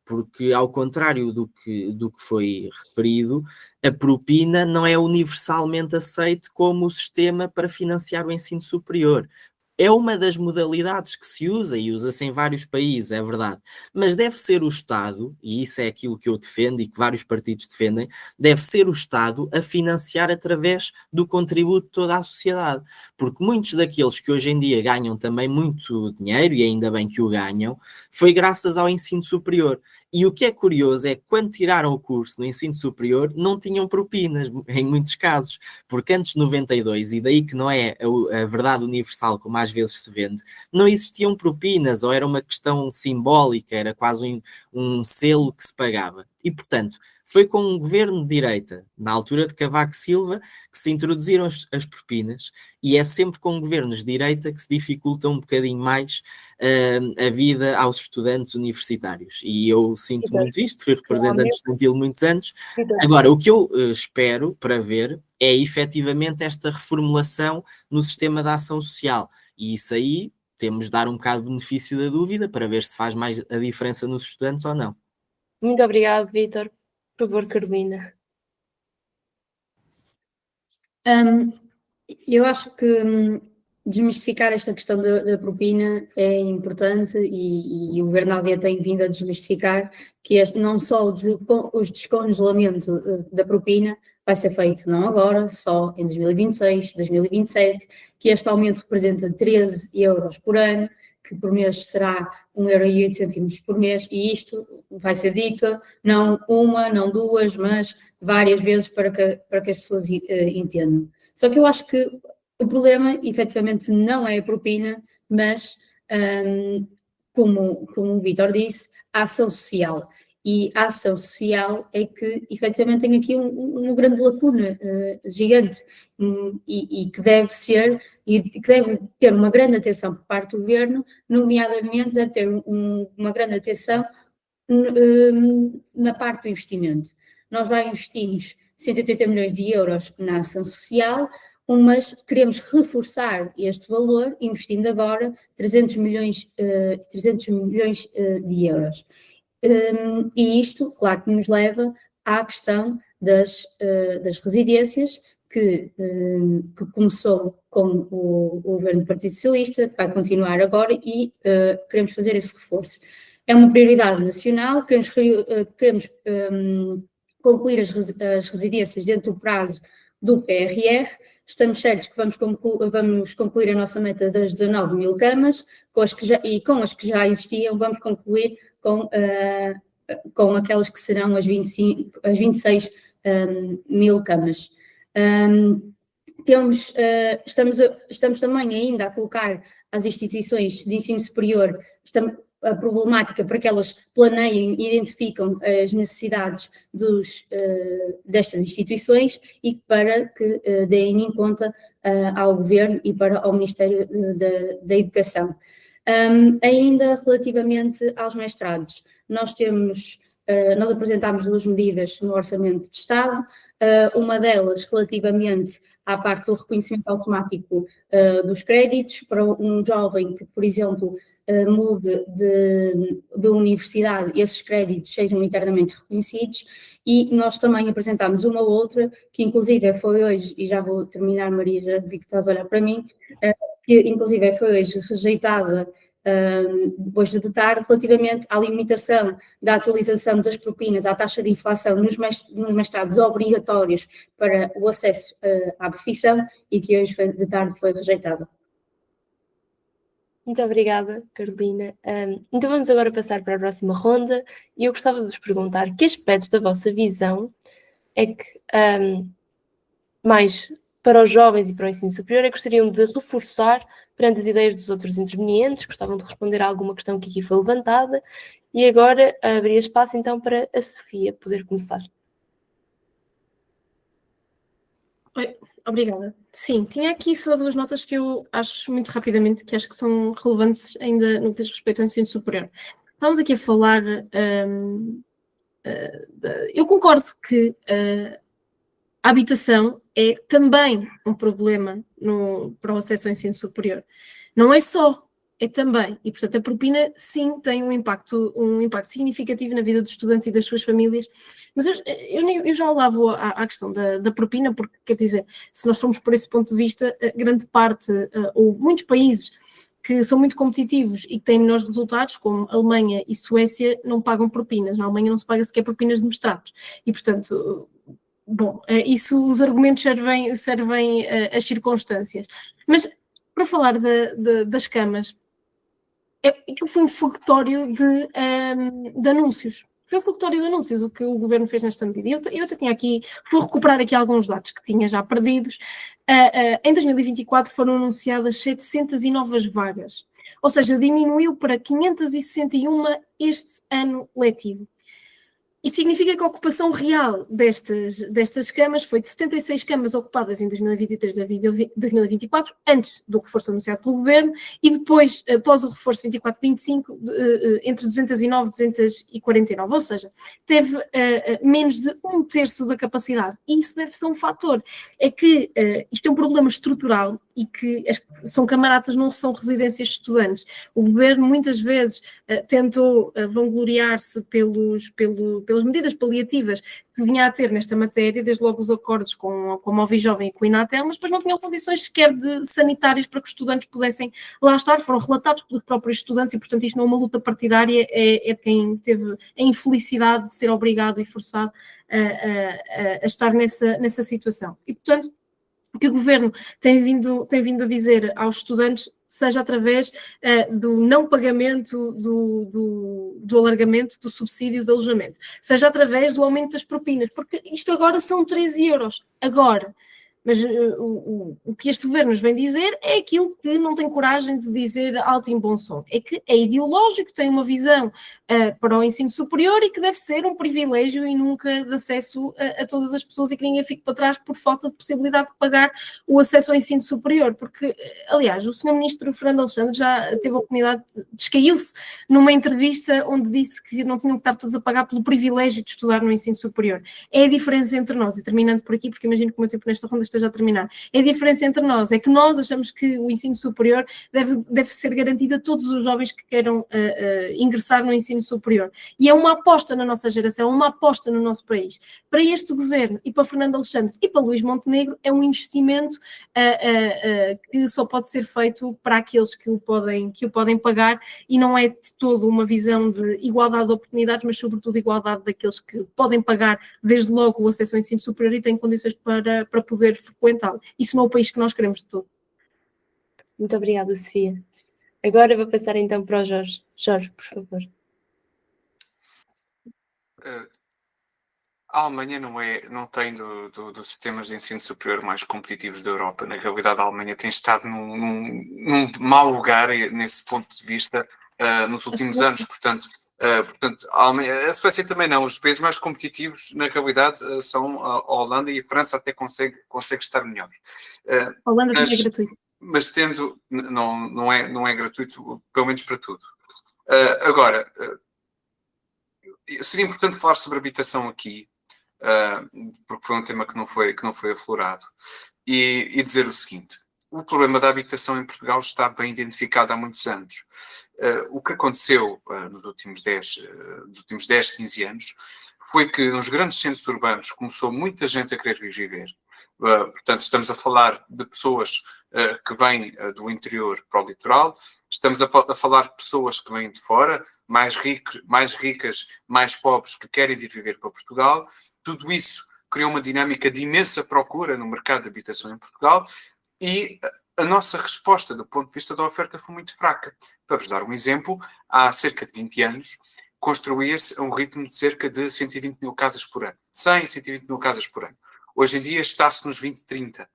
E: porque ao contrário do que foi referido, a propina não é universalmente aceite como o sistema para financiar o ensino superior. É uma das modalidades que se usa e usa-se em vários países, é verdade, mas deve ser o Estado, e isso é aquilo que eu defendo e que vários partidos defendem, deve ser o Estado a financiar através do contributo de toda a sociedade, porque muitos daqueles que hoje em dia ganham também muito dinheiro, e ainda bem que o ganham, foi graças ao ensino superior. E o que é curioso é que quando tiraram o curso no ensino superior não tinham propinas, em muitos casos, porque antes de 92, e daí que não é a verdade universal como às vezes se vende, não existiam propinas, ou era uma questão simbólica, era quase um selo que se pagava. E, portanto, foi com um governo de direita, na altura de Cavaco Silva, que se introduziram as propinas, e é sempre com governos de direita que se dificulta um bocadinho mais a vida aos estudantes universitários. E eu sinto
A: Vítor,
E: muito isto, fui representante
A: realmente,
E: estudantil muitos anos.
A: Vítor,
E: Agora, o que eu espero para ver é efetivamente esta reformulação no sistema de ação social. E isso aí temos de dar um bocado de benefício da dúvida para ver se faz mais a diferença nos estudantes ou não.
A: muito obrigado, Vítor. Por favor, Carolina.
B: Eu acho que desmistificar esta questão da propina é importante e o governo Alvia tem vindo a desmistificar que não só o descongelamento da propina vai ser feito não agora, só em 2026, 2027, que este aumento representa 13 euros por ano, que por mês será 1,08 € por mês, e isto vai ser dito não uma, não duas, mas várias vezes para que as pessoas entendam. Só que eu acho que o problema, efetivamente, não é a propina, mas, como o Vítor disse, a ação social. E a ação social é que, efetivamente, tem aqui uma grande lacuna gigante e que deve ser, e que deve ter uma grande atenção por parte do governo, nomeadamente deve ter uma grande atenção na parte do investimento. Nós já investimos 180 milhões de euros na ação social, mas queremos reforçar este valor investindo agora 300 milhões de euros. E isto, claro, que nos leva à questão das residências, que começou com o governo do Partido Socialista, que vai continuar agora e queremos fazer esse reforço. É uma prioridade nacional, queremos concluir as residências dentro do prazo do PRR. estamos certos que vamos concluir a nossa meta das 19 mil camas, com as que já existiam, vamos concluir com aquelas que serão as 26 mil camas. Estamos também ainda a colocar às instituições de ensino superior a problemática para que elas planeiem e identificam as necessidades destas instituições e para que deem em conta ao Governo e para o Ministério da Educação. Ainda relativamente aos mestrados, nós apresentámos 2 medidas no Orçamento de Estado, uma delas relativamente à parte do reconhecimento automático dos créditos para um jovem que, por exemplo, mude de universidade, esses créditos sejam internamente reconhecidos, e nós também apresentámos uma outra, que inclusive foi hoje, e já vou terminar, Maria, já vi que estás a olhar para mim, que inclusive foi hoje rejeitada depois de tarde, relativamente à limitação da atualização das propinas à taxa de inflação nos mestrados obrigatórios para o acesso à profissão, e que hoje de tarde foi rejeitada.
A: Muito obrigada, Carolina. Então vamos agora passar para a próxima ronda, e eu gostava de vos perguntar que aspectos da vossa visão é que, mais para os jovens e para o ensino superior, é que gostariam de reforçar perante as ideias dos outros intervenientes, gostavam de responder a alguma questão que aqui foi levantada, e agora abrir espaço então para a Sofia poder começar.
C: Oi, obrigada. Sim, tinha aqui só 2 notas que eu acho muito rapidamente, que acho que são relevantes ainda no que diz respeito ao ensino superior. Estamos aqui a falar, eu concordo que a habitação é também um problema para o acesso ao ensino superior. Não é só, é também. E, portanto, a propina, sim, tem um impacto significativo na vida dos estudantes e das suas famílias. Mas eu já lá vou à questão da propina, porque, quer dizer, se nós formos por esse ponto de vista, grande parte, ou muitos países que são muito competitivos e que têm melhores resultados, como Alemanha e Suécia, não pagam propinas. Na Alemanha não se paga sequer propinas de mestrados. E, portanto, bom, isso, os argumentos servem as circunstâncias. Mas, para falar das camas, foi um fogotório de anúncios. Foi um fogotório de anúncios o que o Governo fez nesta medida. Eu até tinha aqui, vou recuperar aqui alguns dados que tinha já perdidos. Em 2024 foram anunciadas 700 e novas vagas. Ou seja, diminuiu para 561 este ano letivo. Isto significa que a ocupação real destas camas foi de 76 camas ocupadas em 2023 e 2024, antes do reforço anunciado pelo Governo, e depois, após o reforço 24-25, entre 209 e 249, ou seja, teve menos de 1/3 da capacidade. E isso deve ser um fator. É que isto é um problema estrutural e que são camaradas, não são residências de estudantes. O Governo muitas vezes tentou vangloriar-se pelas medidas paliativas que vinha a ter nesta matéria, desde logo os acordos com a Movijovem e com o Inatel, mas depois não tinham condições sequer sanitárias para que os estudantes pudessem lá estar, foram relatados pelos próprios estudantes e, portanto, isto não é uma luta partidária, é quem teve a infelicidade de ser obrigado e forçado a estar nessa situação. E, portanto, o que o Governo tem vindo a dizer aos estudantes, seja através do não pagamento do alargamento do subsídio de alojamento, seja através do aumento das propinas, porque isto agora são 13 euros, agora. Mas o que este Governo nos vem dizer é aquilo que não tem coragem de dizer alto em bom som, é que é ideológico, tem uma visão para o ensino superior e que deve ser um privilégio e nunca de acesso a todas as pessoas, e que ninguém fique para trás por falta de possibilidade de pagar o acesso ao ensino superior, porque, aliás, o Sr. Ministro Fernando Alexandre já teve a oportunidade, descaiu-se numa entrevista onde disse que não tinham que estar todos a pagar pelo privilégio de estudar no ensino superior. É a diferença entre nós, e terminando por aqui, porque imagino que o meu tempo nesta ronda esteja a terminar, é a diferença entre nós, é que nós achamos que o ensino superior deve ser garantido a todos os jovens que queiram ingressar no ensino superior, e é uma aposta na nossa geração, uma aposta no nosso país. Para este Governo e para Fernando Alexandre e para Luís Montenegro é um investimento que só pode ser feito para aqueles que o podem pagar, e não é de todo uma visão de igualdade de oportunidades, mas sobretudo igualdade daqueles que podem pagar desde logo o acesso ao ensino superior e têm condições para poder frequentá-lo. Isso não é o país que nós queremos de todo.
A: Muito obrigada, Sofia. Agora vou passar então para o Jorge. Jorge, por favor.
D: A Alemanha não tem dos sistemas de ensino superior mais competitivos da Europa. Na realidade, a Alemanha tem estado num mau lugar nesse ponto de vista nos últimos anos. Portanto, a Suécia também não. Os países mais competitivos, na realidade, são a Holanda, e a França até consegue estar melhor.
C: A Holanda também é gratuito.
D: Mas não é gratuito, pelo menos para tudo. Agora, seria importante falar sobre habitação aqui, porque foi um tema que não foi aflorado, e dizer o seguinte: o problema da habitação em Portugal está bem identificado há muitos anos. O que aconteceu nos últimos 10, 15 anos foi que nos grandes centros urbanos começou muita gente a querer vir viver. Portanto, estamos a falar de pessoas que vêm do interior para o litoral, estamos a falar de pessoas que vêm de fora, mais ricas, mais pobres, que querem vir viver para Portugal. Tudo isso criou uma dinâmica de imensa procura no mercado de habitação em Portugal, e a nossa resposta do ponto de vista da oferta foi muito fraca. Para vos dar um exemplo, há cerca de 20 anos construía-se a um ritmo de cerca de 120 mil casas por ano. 100, 120 mil casas por ano. Hoje em dia está-se nos 20, 30.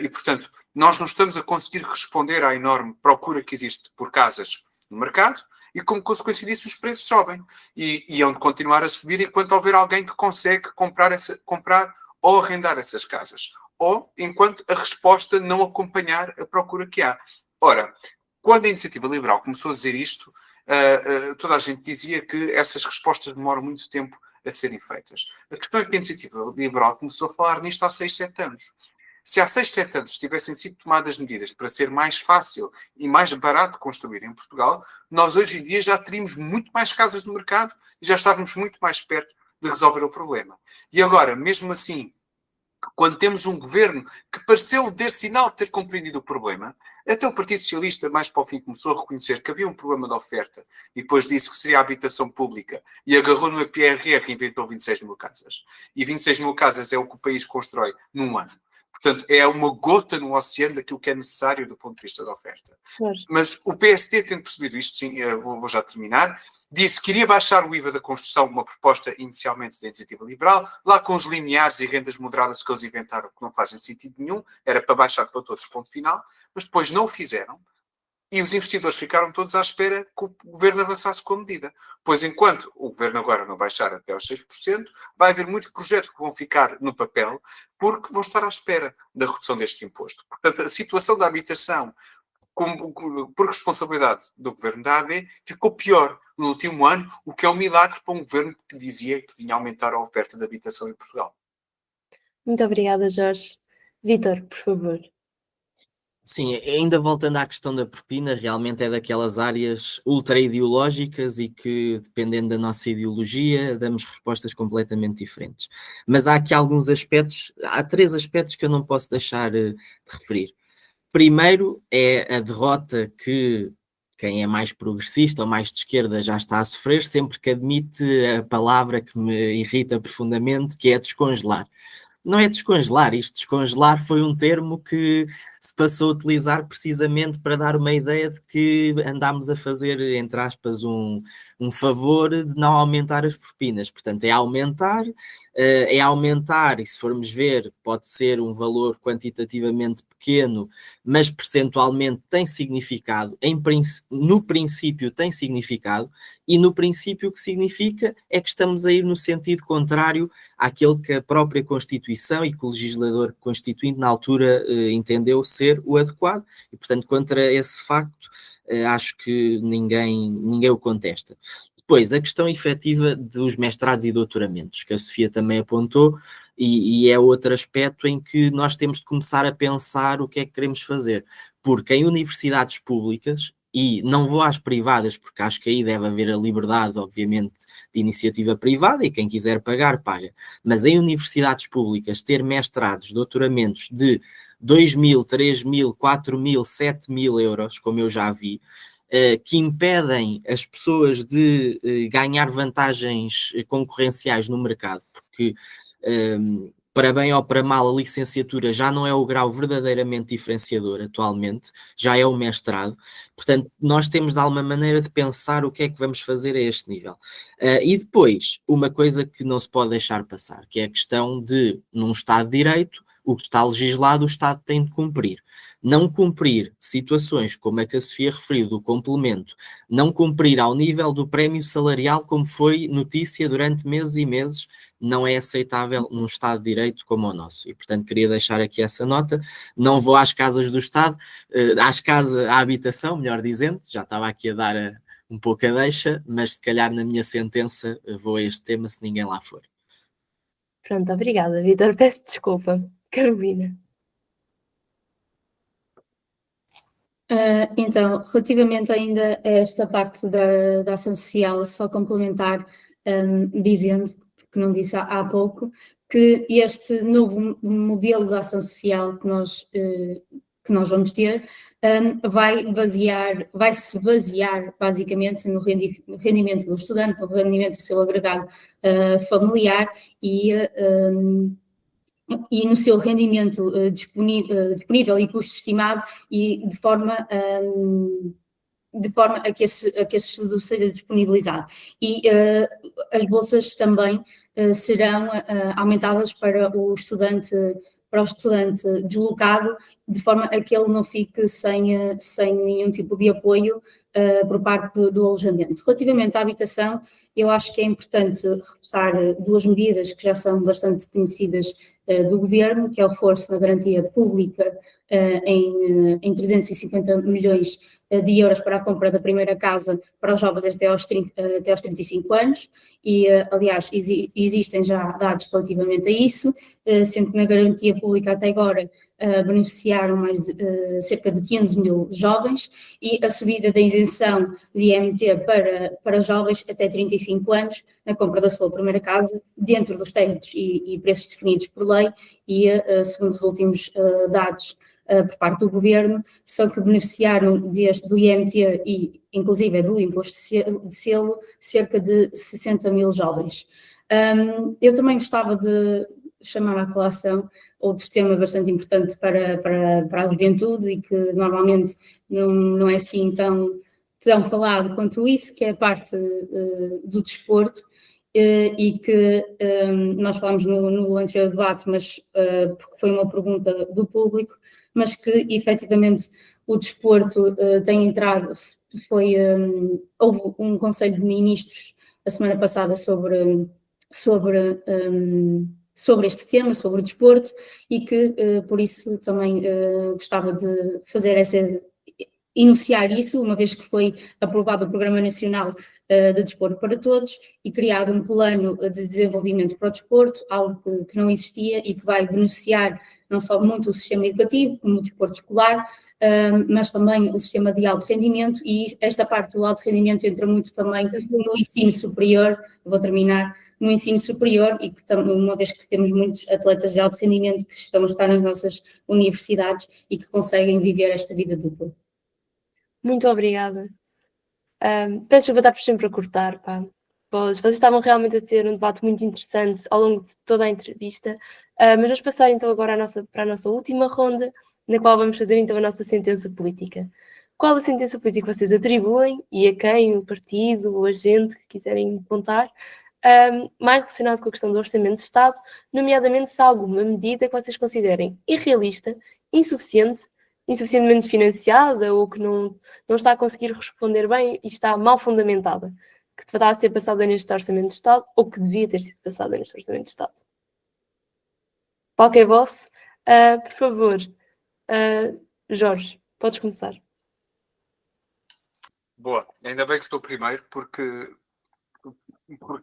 D: E, portanto, nós não estamos a conseguir responder à enorme procura que existe por casas no mercado, e como consequência disso os preços sobem. E hão de continuar a subir enquanto houver alguém que consegue comprar ou arrendar essas casas. Ou enquanto a resposta não acompanhar a procura que há. Ora, quando a Iniciativa Liberal começou a dizer isto, toda a gente dizia que essas respostas demoram muito tempo a serem feitas. A questão é que a Iniciativa Liberal começou a falar nisto há 6, 7 anos. Se há 6, 7 anos tivessem sido tomadas medidas para ser mais fácil e mais barato construir em Portugal, nós hoje em dia já teríamos muito mais casas no mercado e já estávamos muito mais perto de resolver o problema. E agora, mesmo assim, quando temos um governo que pareceu ter sinal de ter compreendido o problema, até o Partido Socialista, mais para o fim, começou a reconhecer que havia um problema de oferta e depois disse que seria a habitação pública e agarrou no EPRR e inventou 26 mil casas. E 26 mil casas é o que o país constrói num ano. Portanto, é uma gota no oceano daquilo que é necessário do ponto de vista da oferta. Mas o PSD, tendo percebido isto, sim, vou já terminar, disse que iria baixar o IVA da construção, uma proposta inicialmente da Iniciativa Liberal, lá com os limiares e rendas moderadas que eles inventaram, que não fazem sentido nenhum, era para baixar para todos, ponto final, mas depois não o fizeram. E os investidores ficaram todos à espera que o governo avançasse com a medida. Pois enquanto o governo agora não baixar até aos 6%, vai haver muitos projetos que vão ficar no papel porque vão estar à espera da redução deste imposto. Portanto, a situação da habitação, por responsabilidade do governo da AD, ficou pior no último ano, o que é um milagre para um governo que dizia que vinha aumentar a oferta de habitação em Portugal.
A: Muito obrigada, Jorge. Vítor, por favor.
E: Sim, ainda voltando à questão da propina, realmente é daquelas áreas ultra-ideológicas e que, dependendo da nossa ideologia, damos respostas completamente diferentes. Mas há aqui alguns aspectos, há 3 aspectos que eu não posso deixar de referir. Primeiro é a derrota que quem é mais progressista ou mais de esquerda já está a sofrer sempre que admite a palavra que me irrita profundamente, que é descongelar. Não é descongelar, isto descongelar foi um termo que se passou a utilizar precisamente para dar uma ideia de que andámos a fazer, entre aspas, um favor de não aumentar as propinas. Portanto, é aumentar, e se formos ver, pode ser um valor quantitativamente pequeno, mas percentualmente tem significado, no princípio tem significado, e no princípio o que significa é que estamos a ir no sentido contrário àquele que a própria Constituição e que o legislador constituinte na altura entendeu ser o adequado, e portanto contra esse facto acho que ninguém o contesta. Depois, a questão efetiva dos mestrados e doutoramentos, que a Sofia também apontou, e é outro aspecto em que nós temos de começar a pensar o que é que queremos fazer, porque em universidades públicas, e não vou às privadas, porque acho que aí deve haver a liberdade, obviamente, de iniciativa privada, e quem quiser pagar, paga, mas em universidades públicas ter mestrados, doutoramentos de 2.000, 3.000, 4.000, 7.000 euros, como eu já vi, que impedem as pessoas de ganhar vantagens concorrenciais no mercado, porque para bem ou para mal, a licenciatura já não é o grau verdadeiramente diferenciador atualmente, já é o mestrado. Portanto, nós temos de alguma maneira de pensar o que é que vamos fazer a este nível. E depois, uma coisa que não se pode deixar passar, que é a questão de, num Estado de Direito, o que está legislado, o Estado tem de cumprir. Não cumprir situações como a que a Sofia referiu do complemento, não cumprir ao nível do prémio salarial, como foi notícia durante meses e meses, não é aceitável num Estado de Direito como o nosso. E, portanto, queria deixar aqui essa nota. Não vou às casas do Estado, à habitação, melhor dizendo, já estava aqui a dar um pouco a deixa, mas se calhar na minha sentença vou a este tema se ninguém lá for.
A: Pronto, obrigada, Vítor. Peço desculpa. Carolina.
B: Então, relativamente ainda a esta parte da ação social, só complementar, dizendo, porque não disse há pouco, que este novo modelo de ação social que nós vamos ter vai-se basear basicamente no rendimento do estudante, no rendimento do seu agregado familiar e no seu rendimento disponível e custo estimado, e de forma a que esse estudo seja disponibilizado. E as bolsas também serão aumentadas para o estudante deslocado, de forma a que ele não fique sem nenhum tipo de apoio por parte do alojamento. Relativamente à habitação, eu acho que é importante reforçar duas medidas que já são bastante conhecidas do Governo, que é o reforço na garantia pública em 350 milhões de euros para a compra da primeira casa para os jovens até aos 35 anos, e, aliás, existem já dados relativamente a isso, sendo que na garantia pública até agora beneficiaram cerca de 15 mil jovens, e a subida da isenção de IMT para jovens até 35 anos na compra da sua primeira casa, dentro dos tetos e preços definidos por lei, e segundo os últimos dados por parte do Governo, são que beneficiaram do IMT e, inclusive, do imposto de selo, cerca de 60 mil jovens. Eu também gostava de chamar à colação outro tema bastante importante para a juventude e que normalmente não é assim tão falado quanto isso, que é a parte do desporto, e que nós falámos no anterior debate, mas porque foi uma pergunta do público, mas que efetivamente o desporto tem entrado, houve um Conselho de Ministros a semana passada sobre este tema, sobre o desporto, e que por isso também gostava de enunciar isso, uma vez que foi aprovado o Programa Nacional de Desporto para Todos e criado um plano de desenvolvimento para o desporto, algo que não existia e que vai beneficiar não só muito o sistema educativo, como o desporto escolar, mas também o sistema de alto rendimento, e esta parte do alto rendimento entra muito também no ensino superior. Vou terminar. No ensino superior, e que uma vez que temos muitos atletas de alto rendimento que estão a estar nas nossas universidades e que conseguem viver esta vida dupla.
A: Muito obrigada. Peço desculpa estar sempre a cortar, pá. Vocês estavam realmente a ter um debate muito interessante ao longo de toda a entrevista, mas vamos passar então agora para a nossa última ronda, na qual vamos fazer então a nossa sentença política. Qual a sentença política vocês atribuem e a quem, o partido, o agente que quiserem contar, mais relacionado com a questão do Orçamento de Estado, nomeadamente se há alguma medida que vocês considerem irrealista, insuficientemente financiada ou que não está a conseguir responder bem e está mal fundamentada, que está a ser passada neste Orçamento de Estado ou que devia ter sido passada neste Orçamento de Estado. Qualquer vosso, por favor, Jorge, podes começar.
D: Boa, ainda bem que estou primeiro, porque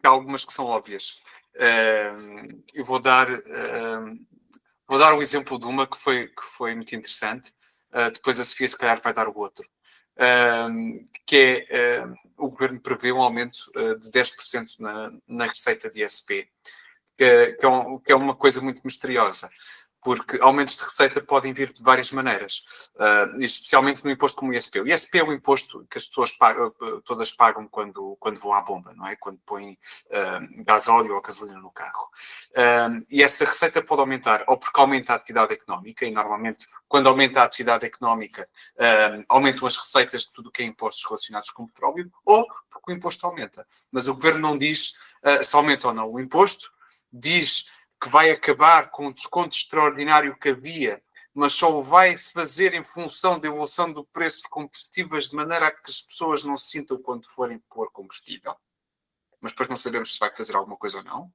D: há algumas que são óbvias. Eu vou dar um exemplo de uma que foi muito interessante. Depois a Sofia se calhar vai dar o outro. Que é o Governo prevê um aumento de 10% na receita de ISP, que é uma coisa muito misteriosa. porque aumentos de receita podem vir de várias maneiras, especialmente no imposto como o ISP. O ISP é o imposto que as pessoas todas pagam quando vão à bomba, não é? Quando põem gasóleo ou gasolina no carro. E essa receita pode aumentar, ou porque aumenta a atividade económica, e normalmente quando aumenta a atividade económica, aumentam as receitas de tudo o que é impostos relacionados com o petróleo, ou porque o imposto aumenta. Mas o governo não diz se aumenta ou não o imposto, diz que vai acabar com o desconto extraordinário que havia, mas só o vai fazer em função da evolução do preço dos combustíveis, de maneira a que as pessoas não se sintam quando forem pôr combustível. Mas depois não sabemos se vai fazer alguma coisa ou não.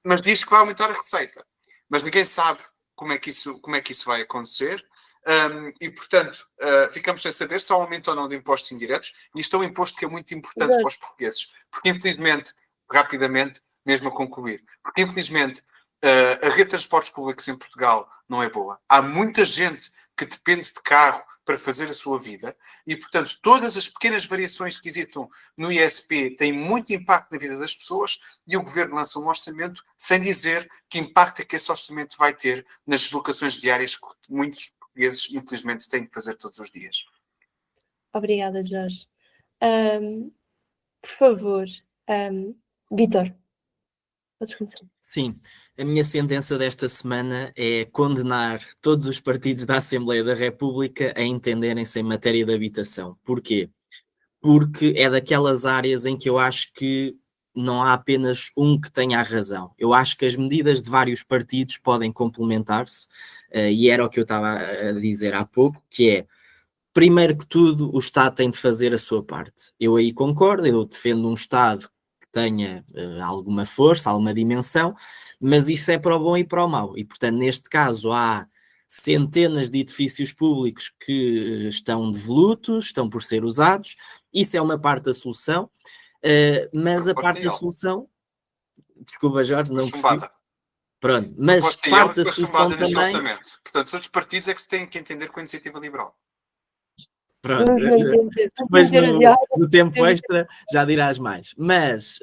D: Mas diz que vai aumentar a receita. Mas ninguém sabe como é que isso vai acontecer. E, portanto, ficamos sem saber se há um aumento ou não de impostos indiretos. E isto é um imposto que é muito importante para os portugueses. Porque, infelizmente, rapidamente, mesmo a concluir, porque, infelizmente, a rede de transportes públicos em Portugal não é boa. Há muita gente que depende de carro para fazer a sua vida e, portanto, todas as pequenas variações que existam no ISP têm muito impacto na vida das pessoas e o Governo lança um orçamento sem dizer que impacto é que esse orçamento vai ter nas deslocações diárias que muitos portugueses, infelizmente, têm de fazer todos os dias.
A: Obrigada, Jorge. Por favor, Vítor, podes começar.
E: Sim, a minha sentença desta semana é condenar todos os partidos da Assembleia da República a entenderem-se em matéria de habitação. Porquê? Porque é daquelas áreas em que eu acho que não há apenas um que tenha a razão. Eu acho que as medidas de vários partidos podem complementar-se, e era o que eu estava a dizer há pouco, que é, primeiro que tudo, o Estado tem de fazer a sua parte. Eu aí concordo, eu defendo um Estado tenha alguma força, alguma dimensão, mas isso é para o bom e para o mau. E, portanto, neste caso há centenas de edifícios públicos que estão devolutos, estão por ser usados, isso é uma parte da solução, mas a parte da solução... Desculpa, Jorge, não percebi. Pronto, mas parte da solução também...
D: Portanto, os outros partidos é que se têm que entender com a iniciativa liberal.
E: Pronto, depois no tempo extra já dirás mais. Mas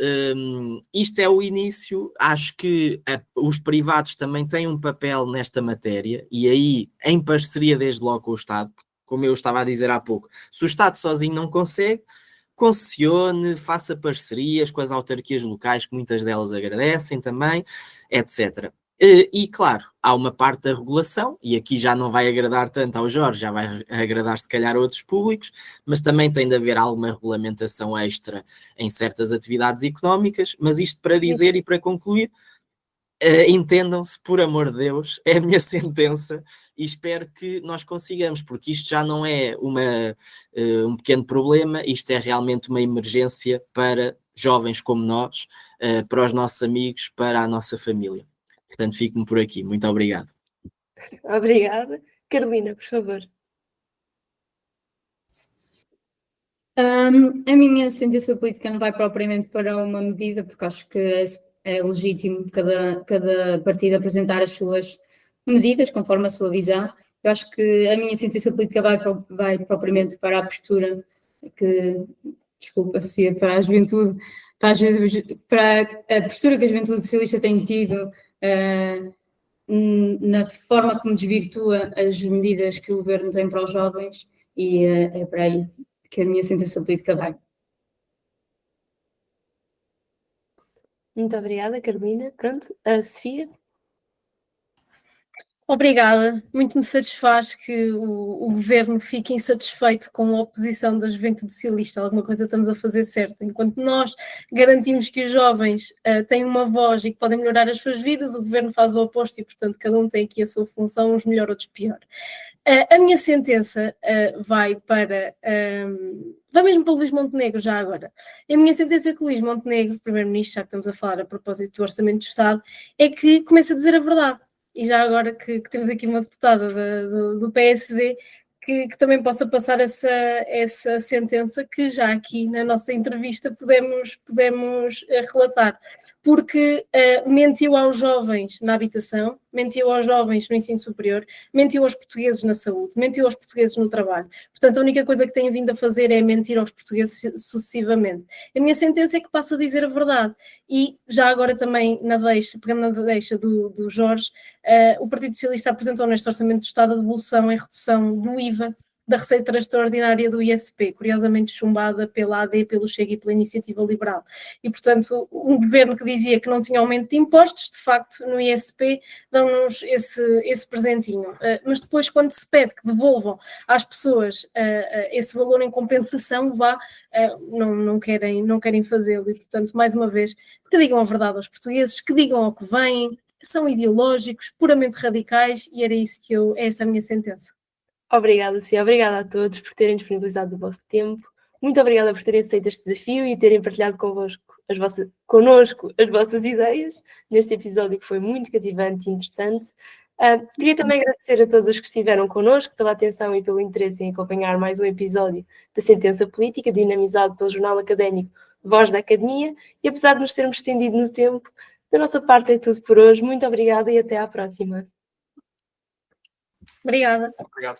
E: isto é o início, acho que os privados também têm um papel nesta matéria e aí em parceria desde logo com o Estado, como eu estava a dizer há pouco, se o Estado sozinho não consegue, concessione, faça parcerias com as autarquias locais, que muitas delas agradecem também, etc. E claro, há uma parte da regulação, e aqui já não vai agradar tanto ao Jorge, já vai agradar se calhar a outros públicos, mas também tem de haver alguma regulamentação extra em certas atividades económicas, mas isto para dizer e para concluir, entendam-se, por amor de Deus, é a minha sentença e espero que nós consigamos, porque isto já não é um pequeno problema, isto é realmente uma emergência para jovens como nós, para os nossos amigos, para a nossa família. Portanto, fico-me por aqui. Muito obrigado.
A: Obrigada. Carolina, por favor.
B: A minha sentença política não vai propriamente para uma medida, porque acho que é legítimo cada partido apresentar as suas medidas conforme a sua visão. Eu acho que a minha sentença política vai propriamente para a postura que, desculpa, Sofia, para a juventude, para a postura que a juventude socialista tem tido na forma como desvirtua as medidas que o governo tem para os jovens e é para aí que a minha sentença política vai.
A: Muito obrigada, Carolina. Pronto, a Sofia?
C: Obrigada. Muito me satisfaz que o governo fique insatisfeito com a oposição da juventude socialista. Alguma coisa estamos a fazer certo. Enquanto nós garantimos que os jovens têm uma voz e que podem melhorar as suas vidas, o governo faz o oposto e, portanto, cada um tem aqui a sua função, uns melhor, outros pior. A minha sentença vai mesmo para o Luís Montenegro, já agora. A minha sentença com o Luís Montenegro, primeiro-ministro, já que estamos a falar a propósito do Orçamento do Estado, é que começa a dizer a verdade. E já agora que temos aqui uma deputada do PSD que também possa passar essa sentença que já aqui na nossa entrevista podemos relatar. porque mentiu aos jovens na habitação, mentiu aos jovens no ensino superior, mentiu aos portugueses na saúde, mentiu aos portugueses no trabalho. Portanto, a única coisa que tem vindo a fazer é mentir aos portugueses sucessivamente. A minha sentença é que passa a dizer a verdade. E já agora também, pegando na deixa do Jorge, o Partido Socialista apresentou neste Orçamento do Estado a devolução em redução do IVA da receita extraordinária do ISP, curiosamente chumbada pela AD, pelo Chega e pela Iniciativa Liberal. E, portanto, um governo que dizia que não tinha aumento de impostos, de facto, no ISP, dão-nos esse presentinho. Mas depois, quando se pede que devolvam às pessoas esse valor em compensação, não querem fazê-lo. E, portanto, mais uma vez, que digam a verdade aos portugueses, que digam ao que vêm, são ideológicos, puramente radicais, e essa é a minha sentença.
A: Obrigada, Sofia. Obrigada a todos por terem disponibilizado o vosso tempo. Muito obrigada por terem aceito este desafio e terem partilhado connosco as vossas ideias neste episódio que foi muito cativante e interessante. Queria também agradecer a todos os que estiveram connosco pela atenção e pelo interesse em acompanhar mais um episódio da Sentença Política, dinamizado pelo jornal académico Voz da Academia, e apesar de nos termos estendido no tempo, da nossa parte é tudo por hoje. Muito obrigada e até à próxima.
C: Obrigada.
D: Obrigado.